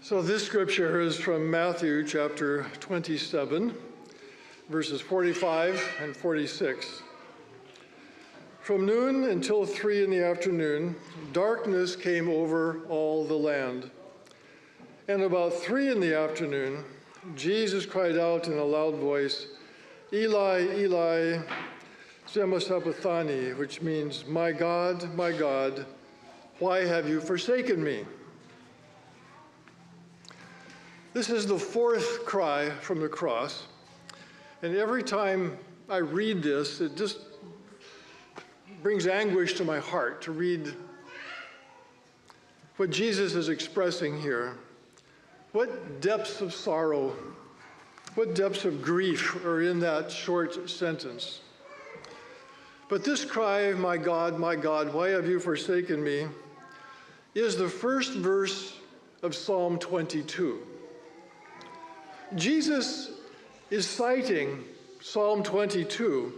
So this scripture is from Matthew chapter 27, verses 45 and 46. From noon until 3 in the afternoon, darkness came over all the land. And about 3 in the afternoon, Jesus cried out in a loud voice, Eli, Eli, lema sabachthani, which means, my God, why have you forsaken me? This is the 4th cry from the cross, and every time I read this, it just brings anguish to my heart to read what Jesus is expressing here. What depths of sorrow, what depths of grief are in that short sentence. But this cry, my God, why have you forsaken me, is the first verse of Psalm 22. Jesus is citing Psalm 22.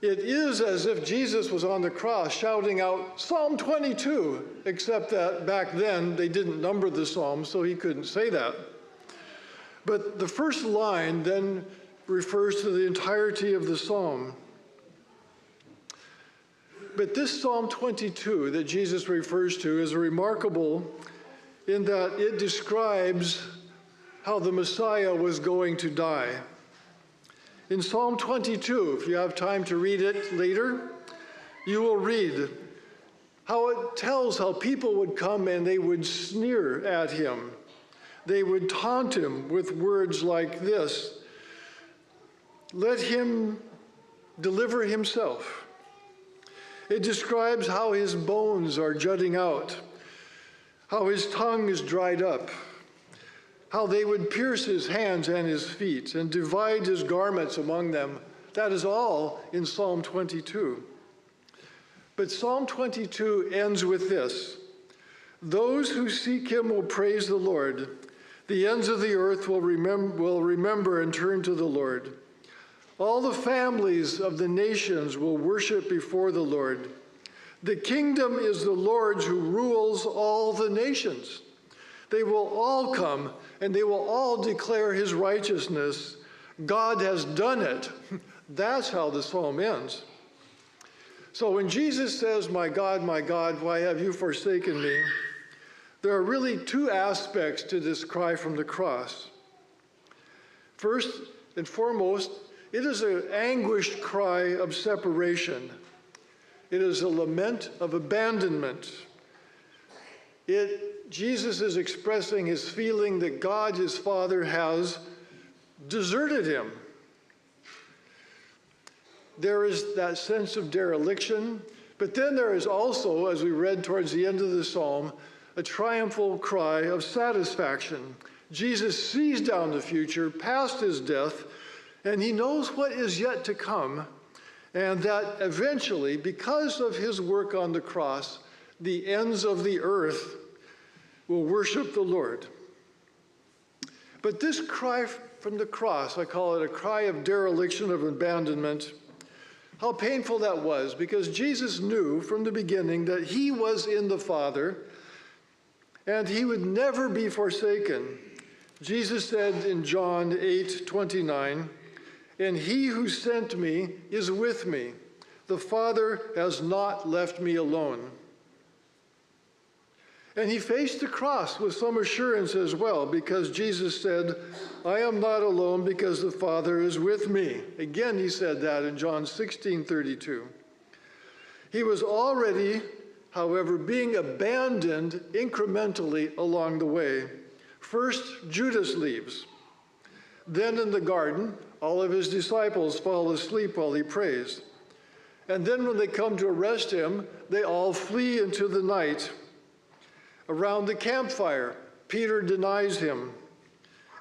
It is as if Jesus was on the cross shouting out, Psalm 22, except that back then they didn't number the psalm, so he couldn't say that. But the first line then refers to the entirety of the psalm. But this Psalm 22 that Jesus refers to is remarkable in that it describes how the Messiah was going to die. In Psalm 22, if you have time to read it later, you will read how it tells how people would come and they would sneer at him. They would taunt him with words like this, let him deliver himself. It describes how his bones are jutting out, how his tongue is dried up, how they would pierce his hands and his feet and divide his garments among them. That is all in Psalm 22. But Psalm 22 ends with this, those who seek him will praise the Lord. The ends of the earth will remember and turn to the Lord. All the families of the nations will worship before the Lord. The kingdom is the Lord's who rules all the nations. They will all come and they will all declare his righteousness. God has done it. That's how the psalm ends. So when Jesus says, my God, why have you forsaken me? There are really 2 aspects to this cry from the cross. First and foremost, it is an anguished cry of separation. It is a lament of abandonment. Jesus is expressing his feeling that God, his Father, has deserted him. There is that sense of dereliction, but then there is also, as we read towards the end of the psalm, a triumphal cry of satisfaction. Jesus sees down the future, past his death, and he knows what is yet to come, and that eventually, because of his work on the cross, the ends of the earth will worship the Lord. But this cry from the cross, I call it a cry of dereliction, of abandonment, how painful that was, because Jesus knew from the beginning that he was in the Father, and he would never be forsaken. Jesus said in John 8:29, and he who sent me is with me. The Father has not left me alone. And he faced the cross with some assurance as well, because Jesus said, I am not alone because the Father is with me. Again, he said that in John 16:32. He was already, however, being abandoned incrementally along the way. First, Judas leaves. Then in the garden, all of his disciples fall asleep while he prays. And then when they come to arrest him, they all flee into the night. Around the campfire, Peter denies him.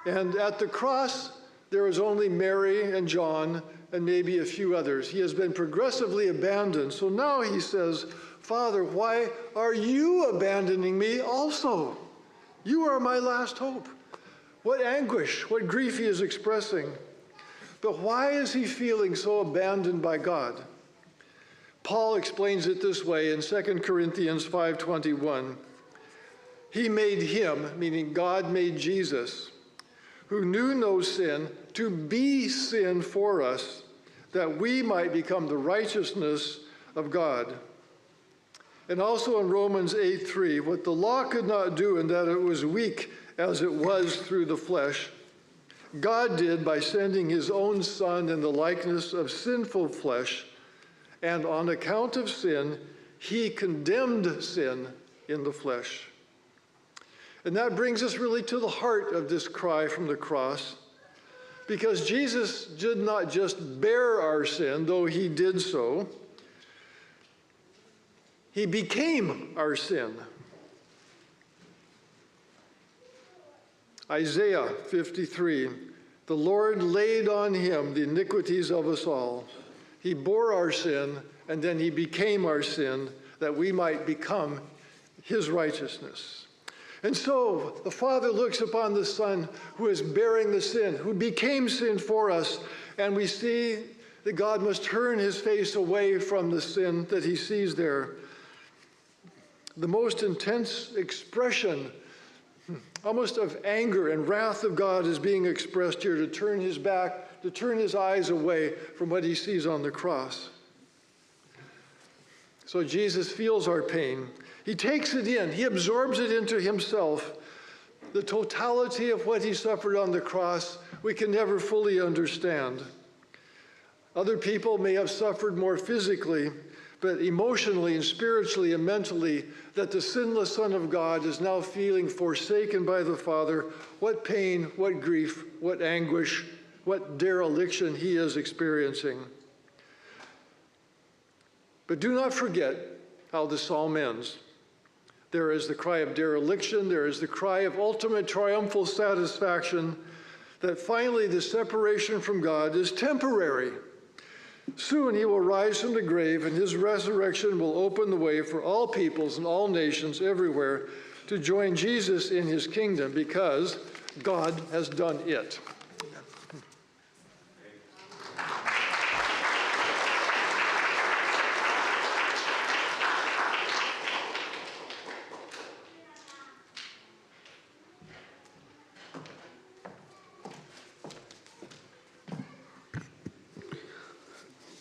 And at the cross, there is only Mary and John and maybe a few others. He has been progressively abandoned. So now he says, Father, why are you abandoning me also? You are my last hope. What anguish, what grief he is expressing. But why is he feeling so abandoned by God? Paul explains it this way in 2 Corinthians 5:21. He made him, meaning God made Jesus, who knew no sin, to be sin for us, that we might become the righteousness of God. And also in Romans 8:3, what the law could not do in that it was weak as it was through the flesh, God did by sending his own Son in the likeness of sinful flesh, and on account of sin, he condemned sin in the flesh. And that brings us really to the heart of this cry from the cross, because Jesus did not just bear our sin, though he did so. He became our sin. Isaiah 53, the Lord laid on him the iniquities of us all. He bore our sin, and then he became our sin, that we might become his righteousness. And so the Father looks upon the Son who is bearing the sin, who became sin for us, and we see that God must turn his face away from the sin that he sees there. The most intense expression, almost of anger and wrath of God, is being expressed here, to turn his back, to turn his eyes away from what he sees on the cross. So Jesus feels our pain. He takes it in. He absorbs it into himself. The totality of what he suffered on the cross, we can never fully understand. Other people may have suffered more physically, but emotionally and spiritually and mentally, that the sinless Son of God is now feeling forsaken by the Father. What pain, what grief, what anguish, what dereliction he is experiencing. But do not forget how the psalm ends. There is the cry of dereliction, there is the cry of ultimate triumphal satisfaction, that finally the separation from God is temporary. Soon he will rise from the grave, and his resurrection will open the way for all peoples and all nations everywhere to join Jesus in his kingdom, because God has done it.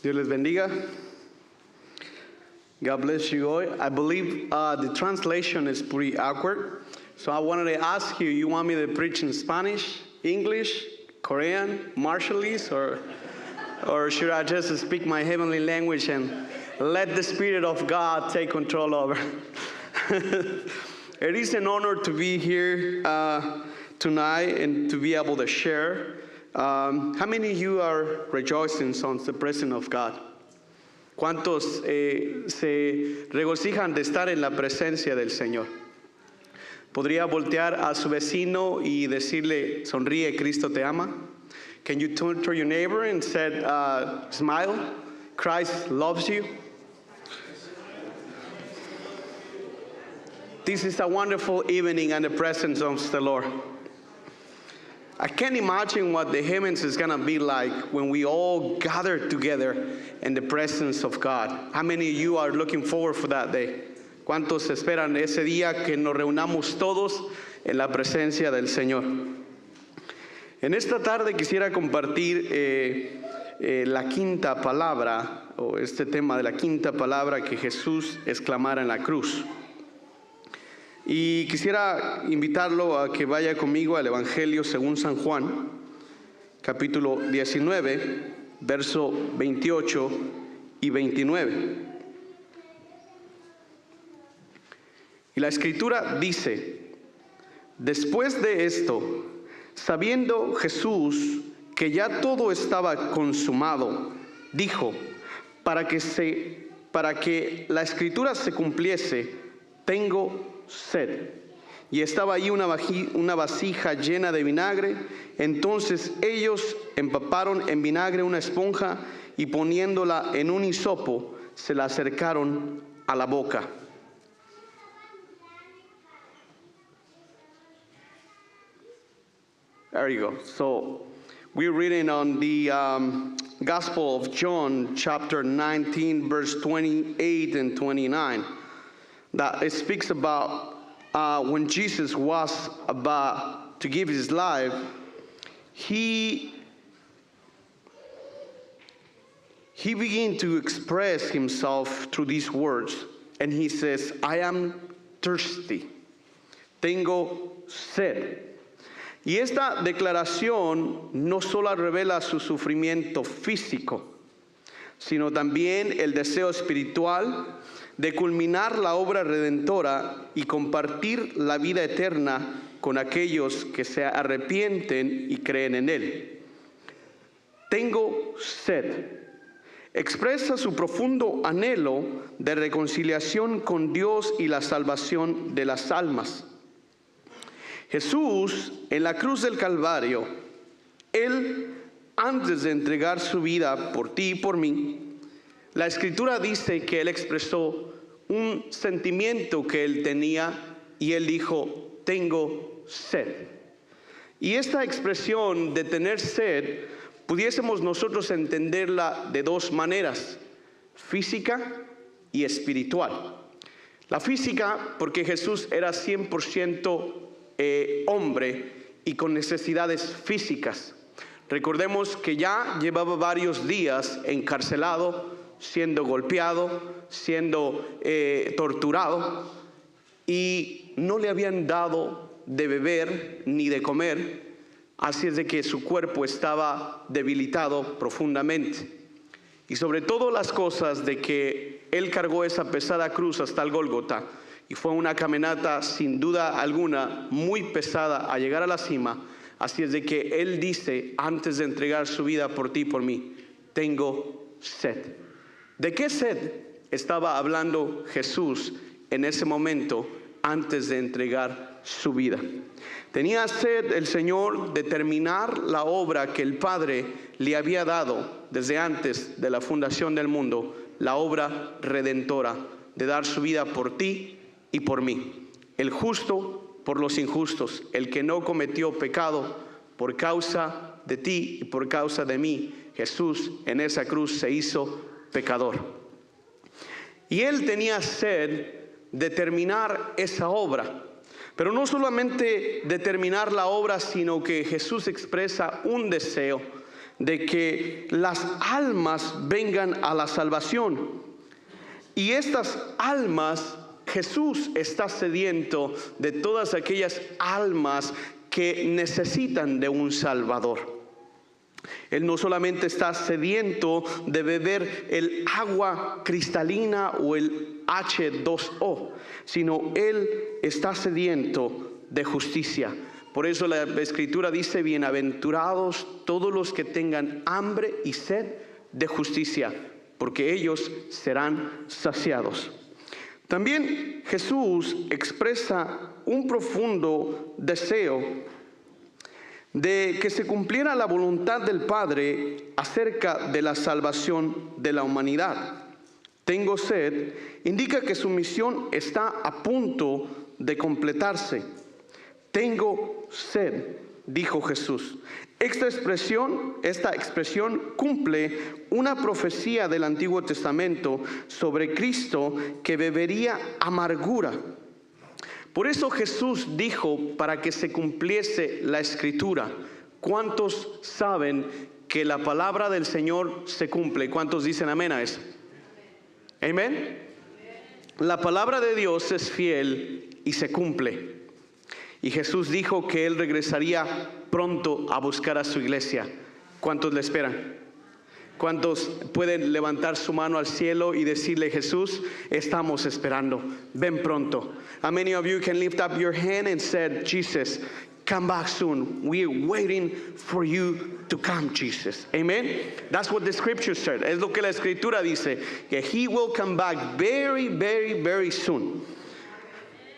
Dios les bendiga. God bless you all. I believe the translation is pretty awkward. So I wanted to ask you, you want me to preach in Spanish, English, Korean, Marshallese, or should I just speak my heavenly language and let the Spirit of God take control over? It is an honor to be here tonight and to be able to share. How many of you are rejoicing on the presence of God? ¿Cuántos se regocijan de estar en la presencia del Señor? ¿Podría voltear a su vecino y decirle, sonríe, Cristo te ama? Can you turn to your neighbor and say, smile, Christ loves you? This is a wonderful evening in the presence of the Lord. I can't imagine what the heavens is going to be like when we all gather together in the presence of God. How many of you are looking forward for that day? ¿Cuántos esperan ese día que nos reunamos todos en la presencia del Señor? En esta tarde quisiera compartir la quinta palabra, o este tema de la quinta palabra que Jesús exclamara en la cruz. Y quisiera invitarlo a que vaya conmigo al Evangelio según San Juan, capítulo 19, verso 28 y 29. Y la Escritura dice, después de esto, sabiendo Jesús que ya todo estaba consumado, dijo, para que la Escritura se cumpliese, tengo sed. Y estaba allí una vasija llena de vinagre. Entonces ellos empaparon en vinagre una esponja y poniéndola en un hisopo, se la acercaron a la boca. There you go. So we're reading on the Gospel of John, chapter 19, verse 28 and 29. That it speaks about when Jesus was about to give his life, he began to express himself through these words, and he says, I am thirsty, tengo sed. Y esta declaración no solo revela su sufrimiento físico, sino también el deseo espiritual de culminar la obra redentora y compartir la vida eterna con aquellos que se arrepienten y creen en él. Tengo sed. Expresa su profundo anhelo de reconciliación con Dios y la salvación de las almas. Jesús, en la cruz del Calvario, Él, antes de entregar su vida por ti y por mí, la Escritura dice que Él expresó un sentimiento que Él tenía y Él dijo, tengo sed. Y esta expresión de tener sed, pudiésemos nosotros entenderla de dos maneras, física y espiritual. La física, porque Jesús era 100% hombre y con necesidades físicas. Recordemos que ya llevaba varios días encarcelado, siendo golpeado, siendo torturado, y no le habían dado de beber ni de comer, así es de que su cuerpo estaba debilitado profundamente. Y sobre todo las cosas de que él cargó esa pesada cruz hasta el Gólgota, y fue una caminata sin duda alguna muy pesada a llegar a la cima. Así es de que él dice, antes de entregar su vida por ti y por mí, tengo sed. ¿De qué sed estaba hablando Jesús en ese momento antes de entregar su vida? Tenía sed el Señor de terminar la obra que el Padre le había dado desde antes de la fundación del mundo, la obra redentora de dar su vida por ti y por mí. El justo por los injustos, el que no cometió pecado por causa de ti y por causa de mí. Jesús en esa cruz se hizo pecador. Y Él tenía sed de terminar esa obra. Pero no solamente de terminar la obra, sino que Jesús expresa un deseo de que las almas vengan a la salvación. Y estas almas, Jesús está sediento de todas aquellas almas que necesitan de un Salvador. Él no solamente está sediento de beber el agua cristalina o el H2O, sino Él está sediento de justicia. Por eso la Escritura dice, bienaventurados todos los que tengan hambre y sed de justicia, porque ellos serán saciados. También Jesús expresa un profundo deseo de que se cumpliera la voluntad del Padre acerca de la salvación de la humanidad. Tengo sed indica que su misión está a punto de completarse. Tengo sed, dijo Jesús. Esta expresión cumple una profecía del Antiguo Testamento sobre Cristo que bebería amargura. Por eso Jesús dijo, para que se cumpliese la Escritura. ¿Cuántos saben que la palabra del Señor se cumple? ¿Cuántos dicen amén a eso? Amén. La palabra de Dios es fiel y se cumple. Y Jesús dijo que Él regresaría pronto a buscar a su iglesia. ¿Cuántos le esperan? ¿Cuántos pueden levantar su mano al cielo y decirle, Jesús, estamos esperando, ven pronto? How many of you can lift up your hand and said, Jesus, come back soon. We're waiting for you to come, Jesus. Amen. That's what the scripture said. Es lo que la escritura dice, que He will come back very, very, very soon.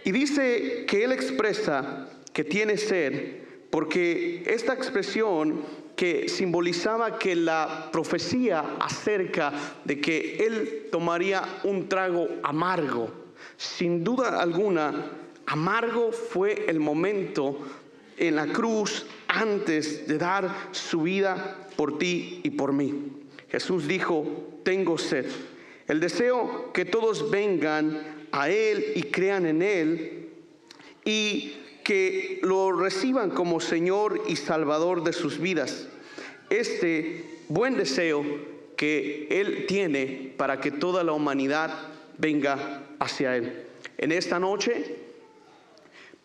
Y dice que Él expresa que tiene sed, porque esta expresión que simbolizaba que la profecía acerca de que Él tomaría un trago amargo, sin duda alguna, amargo fue el momento en la cruz antes de dar su vida por ti y por mí. Jesús dijo, tengo sed. El deseo que todos vengan a Él y crean en Él y que lo reciban como Señor y Salvador de sus vidas. Este buen deseo que Él tiene para que toda la humanidad venga hacia Él. En esta noche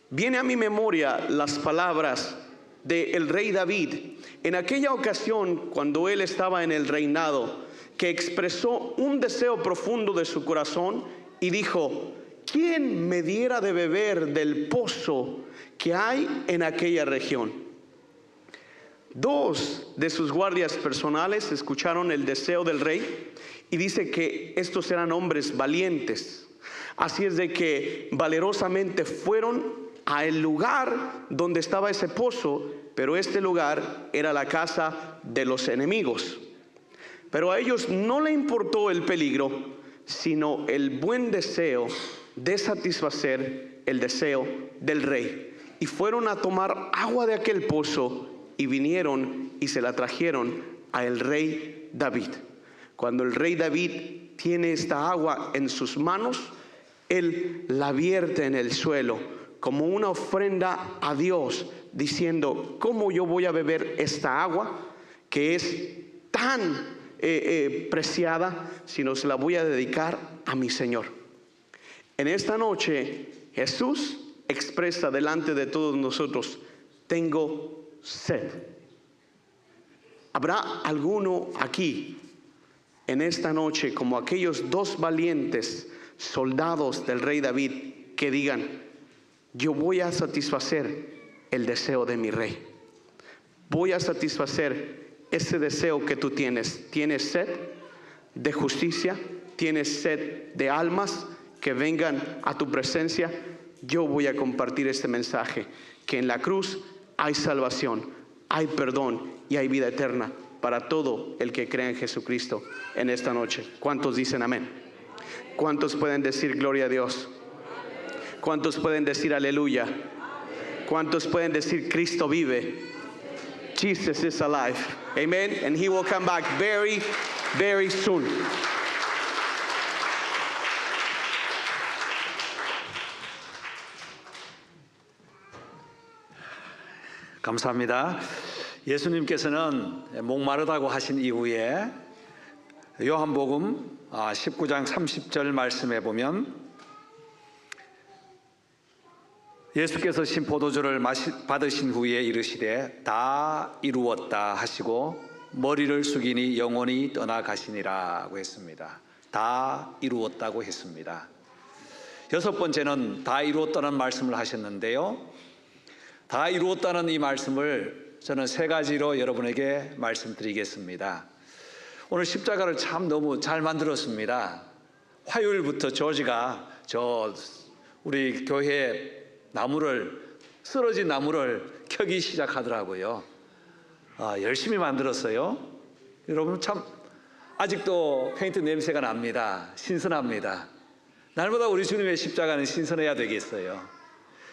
viene a mi memoria las palabras del rey David en aquella ocasión cuando él estaba en el reinado, que expresó un deseo profundo de su corazón y dijo: ¿quién me diera de beber del pozo que hay en aquella región? Dos de sus guardias personales escucharon el deseo del rey y dice que estos eran hombres valientes. Así es de que valerosamente fueron al lugar donde estaba ese pozo, pero este lugar era la casa de los enemigos. Pero a ellos no le importó el peligro, sino el buen deseo de satisfacer el deseo del rey. Y fueron a tomar agua de aquel pozo y vinieron y se la trajeron al rey David. Cuando el rey David tiene esta agua en sus manos, él la vierte en el suelo como una ofrenda a Dios, diciendo: ¿cómo yo voy a beber esta agua que es tan preciada, sino se la voy a dedicar a mi Señor? En esta noche Jesús expresa delante de todos nosotros: tengo sed. ¿Habrá alguno aquí en esta noche, como aquellos dos valientes soldados del rey David, que digan: yo voy a satisfacer el deseo de mi rey? Voy a satisfacer ese deseo que tú tienes. ¿Tienes sed de justicia? ¿Tienes sed de almas que vengan a tu presencia? Yo voy a compartir este mensaje, que en la cruz hay salvación, hay perdón y hay vida eterna para todo el que cree en Jesucristo en esta noche. ¿Cuántos dicen amén? ¿Cuántos pueden decir gloria a Dios? ¿Cuántos pueden decir aleluya? ¿Cuántos pueden decir Cristo vive? Jesus is alive. Amen. And He will come back very, very soon. 감사합니다. 예수님께서는 목마르다고 하신 이후에 요한복음 19장 30절 말씀에 보면 예수께서 신 포도주를 받으신 후에 이르시되 다 이루었다 하시고 머리를 숙이니 영원히 떠나가시니라고 했습니다. 다 이루었다고 했습니다. 여섯 번째는 다 이루었다는 말씀을 하셨는데요. 다 이루었다는 이 말씀을 저는 세 가지로 여러분에게 말씀드리겠습니다. 오늘 십자가를 참 너무 잘 만들었습니다. 화요일부터 조지가 우리 교회 쓰러진 나무를 켜기 시작하더라고요. 열심히 만들었어요. 여러분 참 아직도 페인트 냄새가 납니다. 신선합니다. 날마다 우리 주님의 십자가는 신선해야 되겠어요.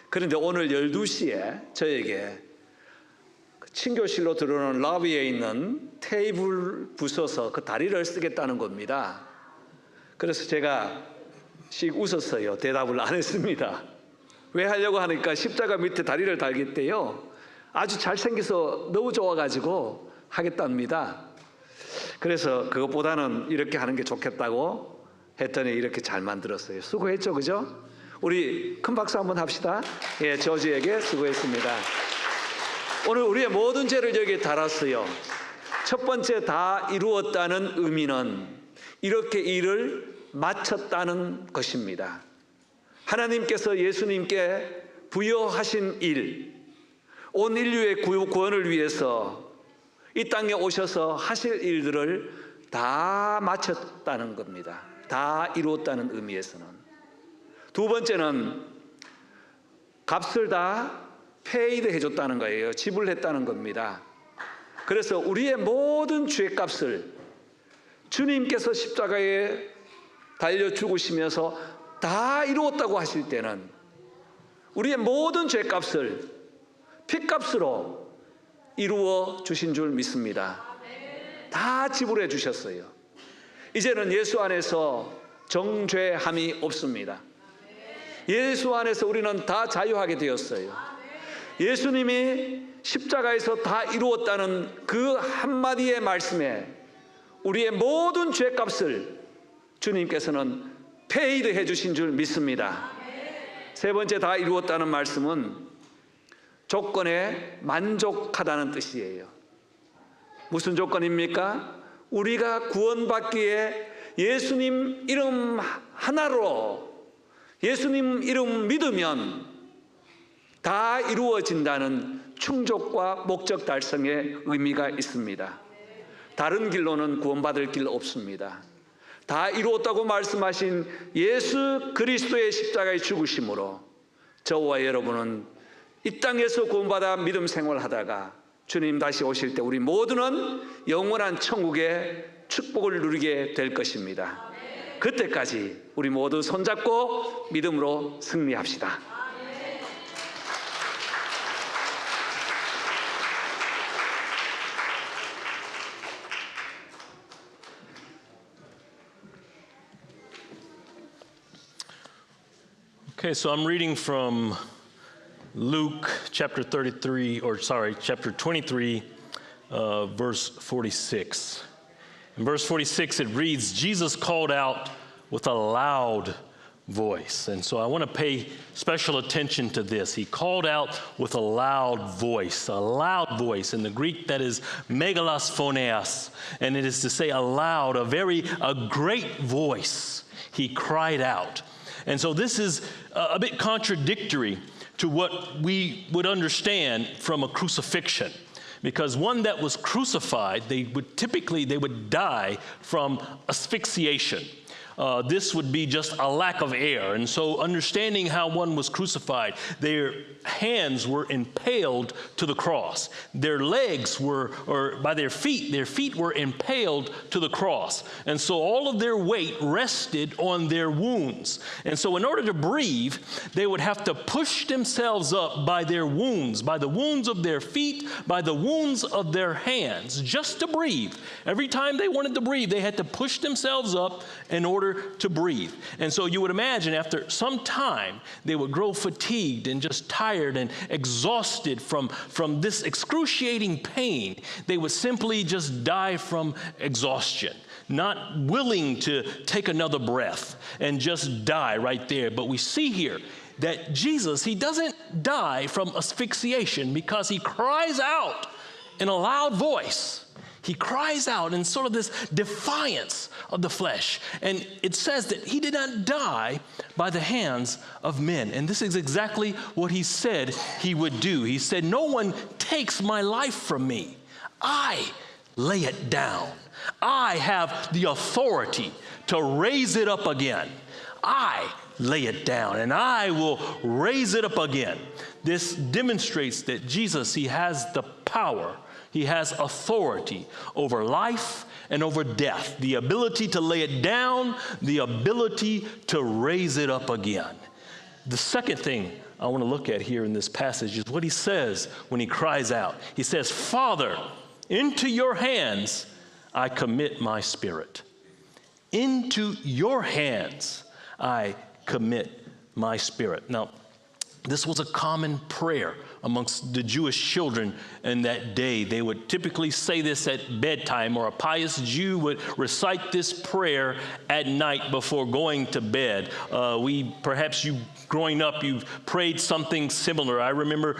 그런데 오늘 12시에 저에게 친교실로 들어오는 러비에 있는 테이블 부숴서 그 다리를 쓰겠다는 겁니다. 그래서 제가 씩 웃었어요. 대답을 안 했습니다. 왜 하려고 하니까 십자가 밑에 다리를 달겠대요. 아주 잘생겨서 너무 좋아가지고 하겠답니다. 그래서 그것보다는 이렇게 하는 게 좋겠다고 했더니 이렇게 잘 만들었어요. 수고했죠, 그죠? 우리 큰 박수 한번 합시다. 예, 조지에게 수고했습니다. 오늘 우리의 모든 죄를 여기에 달았어요. 첫 번째 다 이루었다는 의미는 이렇게 일을 마쳤다는 것입니다. 하나님께서 예수님께 부여하신 일, 온 인류의 구원을 위해서 이 땅에 오셔서 하실 일들을 다 마쳤다는 겁니다. 다 이루었다는 의미에서는. 두 번째는 값을 다 페이드 해줬다는 거예요. 지불했다는 겁니다. 그래서 우리의 모든 죄값을 주님께서 십자가에 달려 죽으시면서 다 이루었다고 하실 때는 우리의 모든 죄값을 피값으로 이루어 주신 줄 믿습니다. 다 지불해 주셨어요. 이제는 예수 안에서 정죄함이 없습니다. 예수 안에서 우리는 다 자유하게 되었어요. 예수님이 십자가에서 다 이루었다는 그 한마디의 말씀에 우리의 모든 죄값을 주님께서는 페이드 해주신 줄 믿습니다. 세 번째, 다 이루었다는 말씀은 조건에 만족하다는 뜻이에요. 무슨 조건입니까? 우리가 구원받기에 예수님 이름 하나로, 예수님 이름 믿으면 다 이루어진다는 충족과 목적 달성의 의미가 있습니다. 다른 길로는 구원받을 길 없습니다. 다 이루었다고 말씀하신 예수 그리스도의 십자가의 죽으심으로 저와 여러분은 이 땅에서 구원받아 믿음 생활하다가 주님 다시 오실 때 우리 모두는 영원한 천국의 축복을 누리게 될 것입니다. 그때까지 우리 모두 손잡고 믿음으로 승리합시다. Okay, so I'm reading from Luke chapter 23, chapter 23, verse 46. In verse 46, it reads, Jesus called out with a loud voice. And so I want to pay special attention to this. He called out with a loud voice. In the Greek, that is megalos phoneas. And it is to say aloud, a great voice. He cried out. And so this is a bit contradictory to what we would understand from a crucifixion. Because one that was crucified, they would die from asphyxiation. This would be just a lack of air. And so understanding how one was crucified, their hands were impaled to the cross. Their legs were, or by their feet were impaled to the cross. And so all of their weight rested on their wounds. And so in order to breathe, they would have to push themselves up by their wounds, by the wounds of their feet, by the wounds of their hands, just to breathe. Every time they wanted to breathe, they had to push themselves up in order to breathe. And so you would imagine after some time, they would grow fatigued and just tired and exhausted from this excruciating pain. They would simply just die from exhaustion, not willing to take another breath and just die right there. But we see here that Jesus, he doesn't die from asphyxiation because he cries out in a loud voice. He cries out in sort of this defiance of the flesh. And it says that he did not die by the hands of men. And this is exactly what he said he would do. He said, "No one takes my life from me. I lay it down. I have the authority to raise it up again. I lay it down and I will raise it up again." This demonstrates that Jesus, he has the power. He has authority over life and over death, the ability to lay it down, the ability to raise it up again. The second thing I want to look at here in this passage is what he says when he cries out. He says, "Father, into your hands I commit my spirit." Into your hands I commit my spirit. Now, this was a common prayer amongst the Jewish children in that day. They would typically say this at bedtime, or a pious Jew would recite this prayer at night before going to bed. Perhaps you growing up, you've prayed something similar. I remember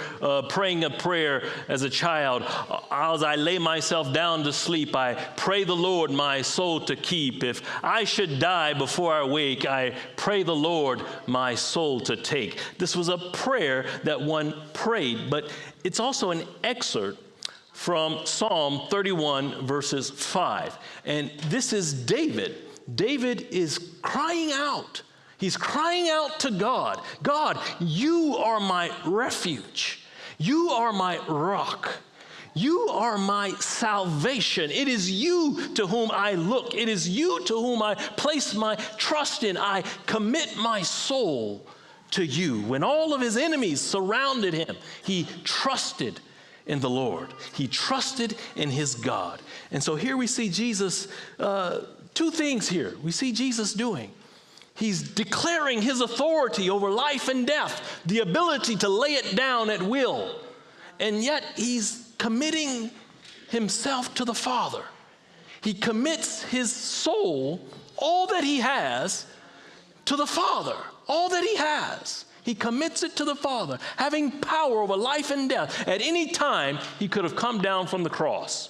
praying a prayer as a child. As I lay myself down to sleep, I pray the Lord my soul to keep. If I should die before I wake, I pray the Lord my soul to take. This was a prayer that one prayed. But it's also an excerpt from Psalm 31, verses 5. And this is David. David is crying out. He's crying out to God. God, you are my refuge. You are my rock. You are my salvation. It is you to whom I look. It is you to whom I place my trust in. I commit my soul to you. When all of his enemies surrounded him, he trusted in the Lord. He trusted in his God. And so here we see Jesus, two things here we see Jesus doing. He's declaring his authority over life and death, the ability to lay it down at will. And yet he's committing himself to the Father. He commits his soul, all that he has, to the Father. All that he has, he commits it to the Father, having power over life and death. At any time, he could have come down from the cross.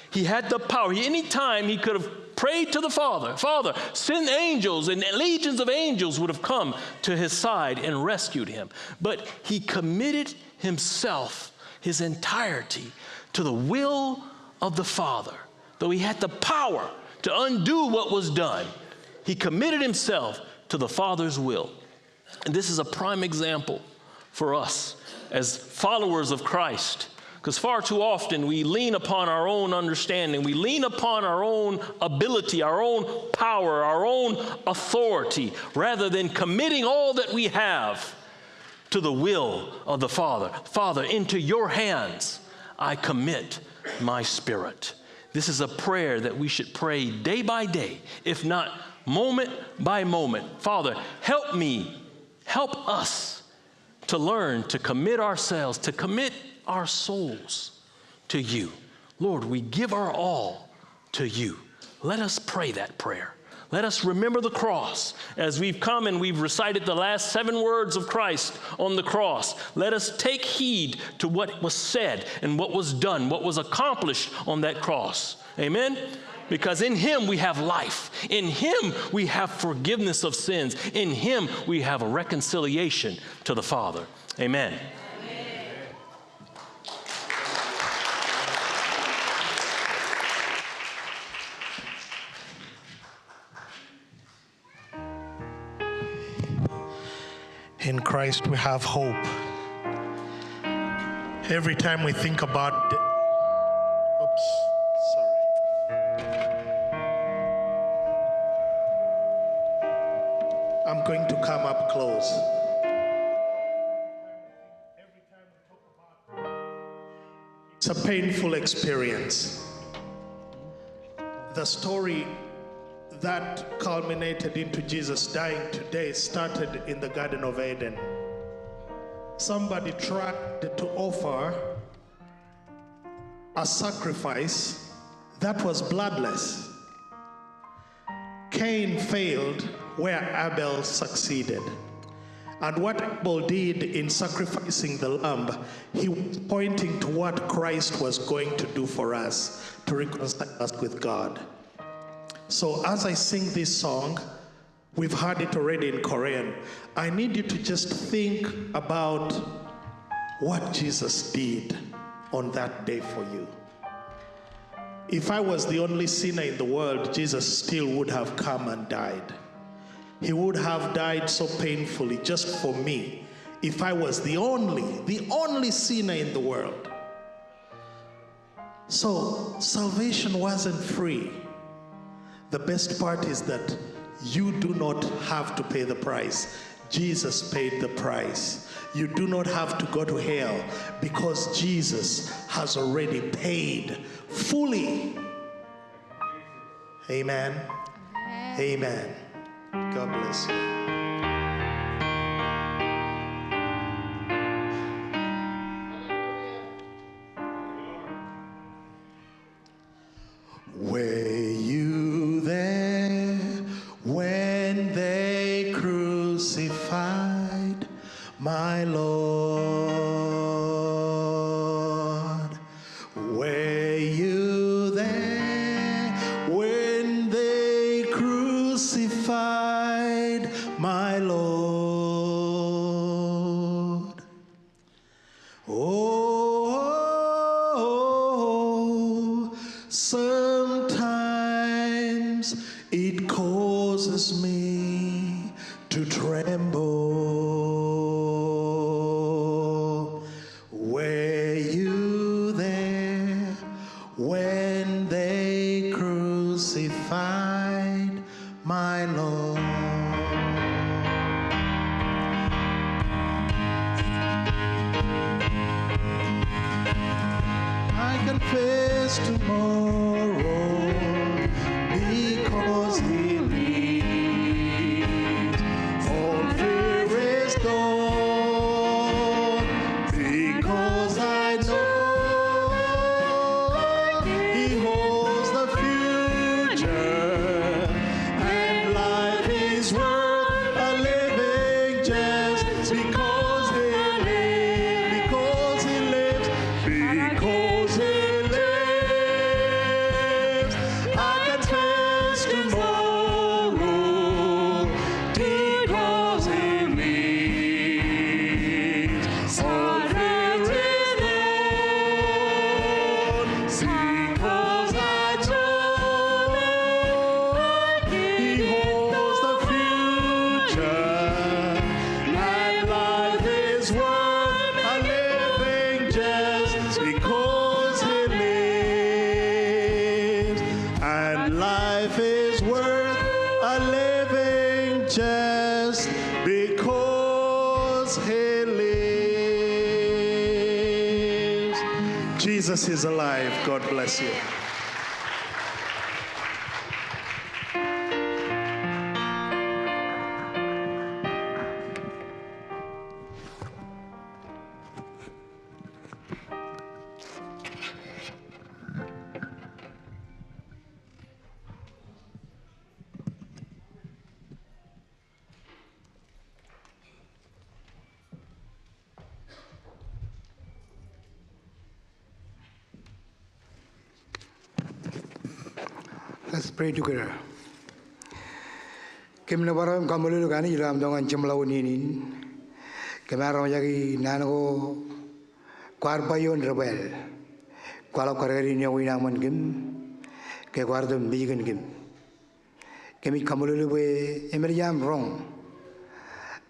He had the power. Any time he could have prayed to the Father, Father, send angels, and legions of angels would have come to his side and rescued him. But he committed himself, his entirety, to the will of the Father. Though he had the power to undo what was done, he committed himself to the Father's will. And this is a prime example for us as followers of Christ, because far too often we lean upon our own understanding. We lean upon our own ability, our own power, our own authority, rather than committing all that we have to the will of the Father. Father, into your hands I commit my spirit. This is a prayer that we should pray day by day, if not moment by moment. Father, help me, help us to learn to commit ourselves, to commit our souls to you. Lord, we give our all to you. Let us pray that prayer. Let us remember the cross as we've come and we've recited the last 7 words of Christ on the cross. Let us take heed to what was said and what was done, what was accomplished on that cross. Amen? Because in him we have life. In him we have forgiveness of sins. In him we have a reconciliation to the Father. Amen. In Christ we have hope. Every time we think about I'm going to come up close. Every time we talk about it's a painful experience. The story that culminated into Jesus dying today started in the Garden of Eden. Somebody tried to offer a sacrifice that was bloodless. Cain failed where Abel succeeded. And what Abel did in sacrificing the lamb, he was pointing to what Christ was going to do for us to reconcile us with God. So as I sing this song, we've heard it already in Korean. I need you to just think about what Jesus did on that day for you. If I was the only sinner in the world, Jesus still would have come and died. He would have died so painfully just for me if I was the only sinner in the world. So salvation wasn't free. The best part is that you do not have to pay the price. Jesus paid the price. You do not have to go to hell because Jesus has already paid fully. Amen. Amen. God bless you. Were you there when they crucified my Lord? Were you there when they crucified my Lord? Oh, sometimes it causes me to tremble. Were you there when they crucified my Lord? I confess tomorrow because he lives. just because He lives. Jesus is alive. God bless you. Let's pray together. Kimnabaram kamulu gani ilam dongan cemlau ninin. Kemaram jagi nanago kwarpayon rebel. Kwelok kareri nyawina man kim. Ke kwardam bijigan kim. Kemi kamulu be emerjam wrong.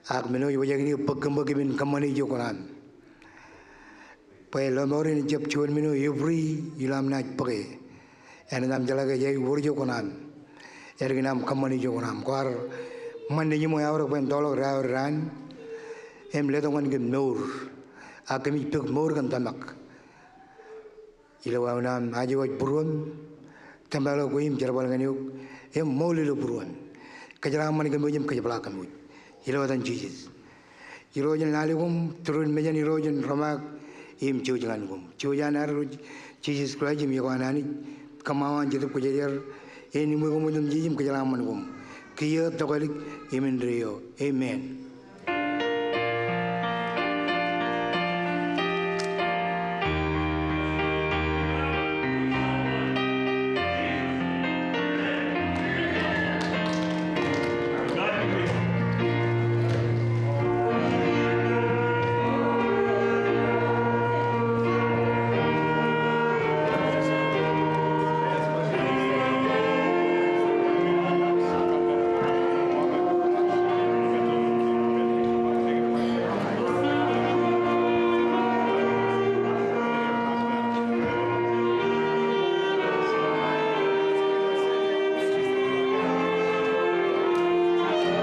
Ak meno jagi ni pagkamba kimin kamani jokonan. Pai lamorin jab chuan meno every ilam na page. And I'm Jalaga Jay Wurjokonam, Erginam Kamani Jokonam, Quar Mandimo hour when dollar ran, let one get more. Akami took more than Tamak. Ilawanam, Ajiwat Buruan, Tambalo Wim, Jerbal Ganuk, Moli Buruan, Kajaraman Gamujim Kajablakam, Ilo than Jesus. Erosion Laligum, Turun Majan erosion Ramak, Im Chujanagum, Chujan Jesus Christ, Yawanani. Kamawan jatuh kujajar, ini mungkin jijim kejalaman kum, kia tokalik Ministerio, Amen.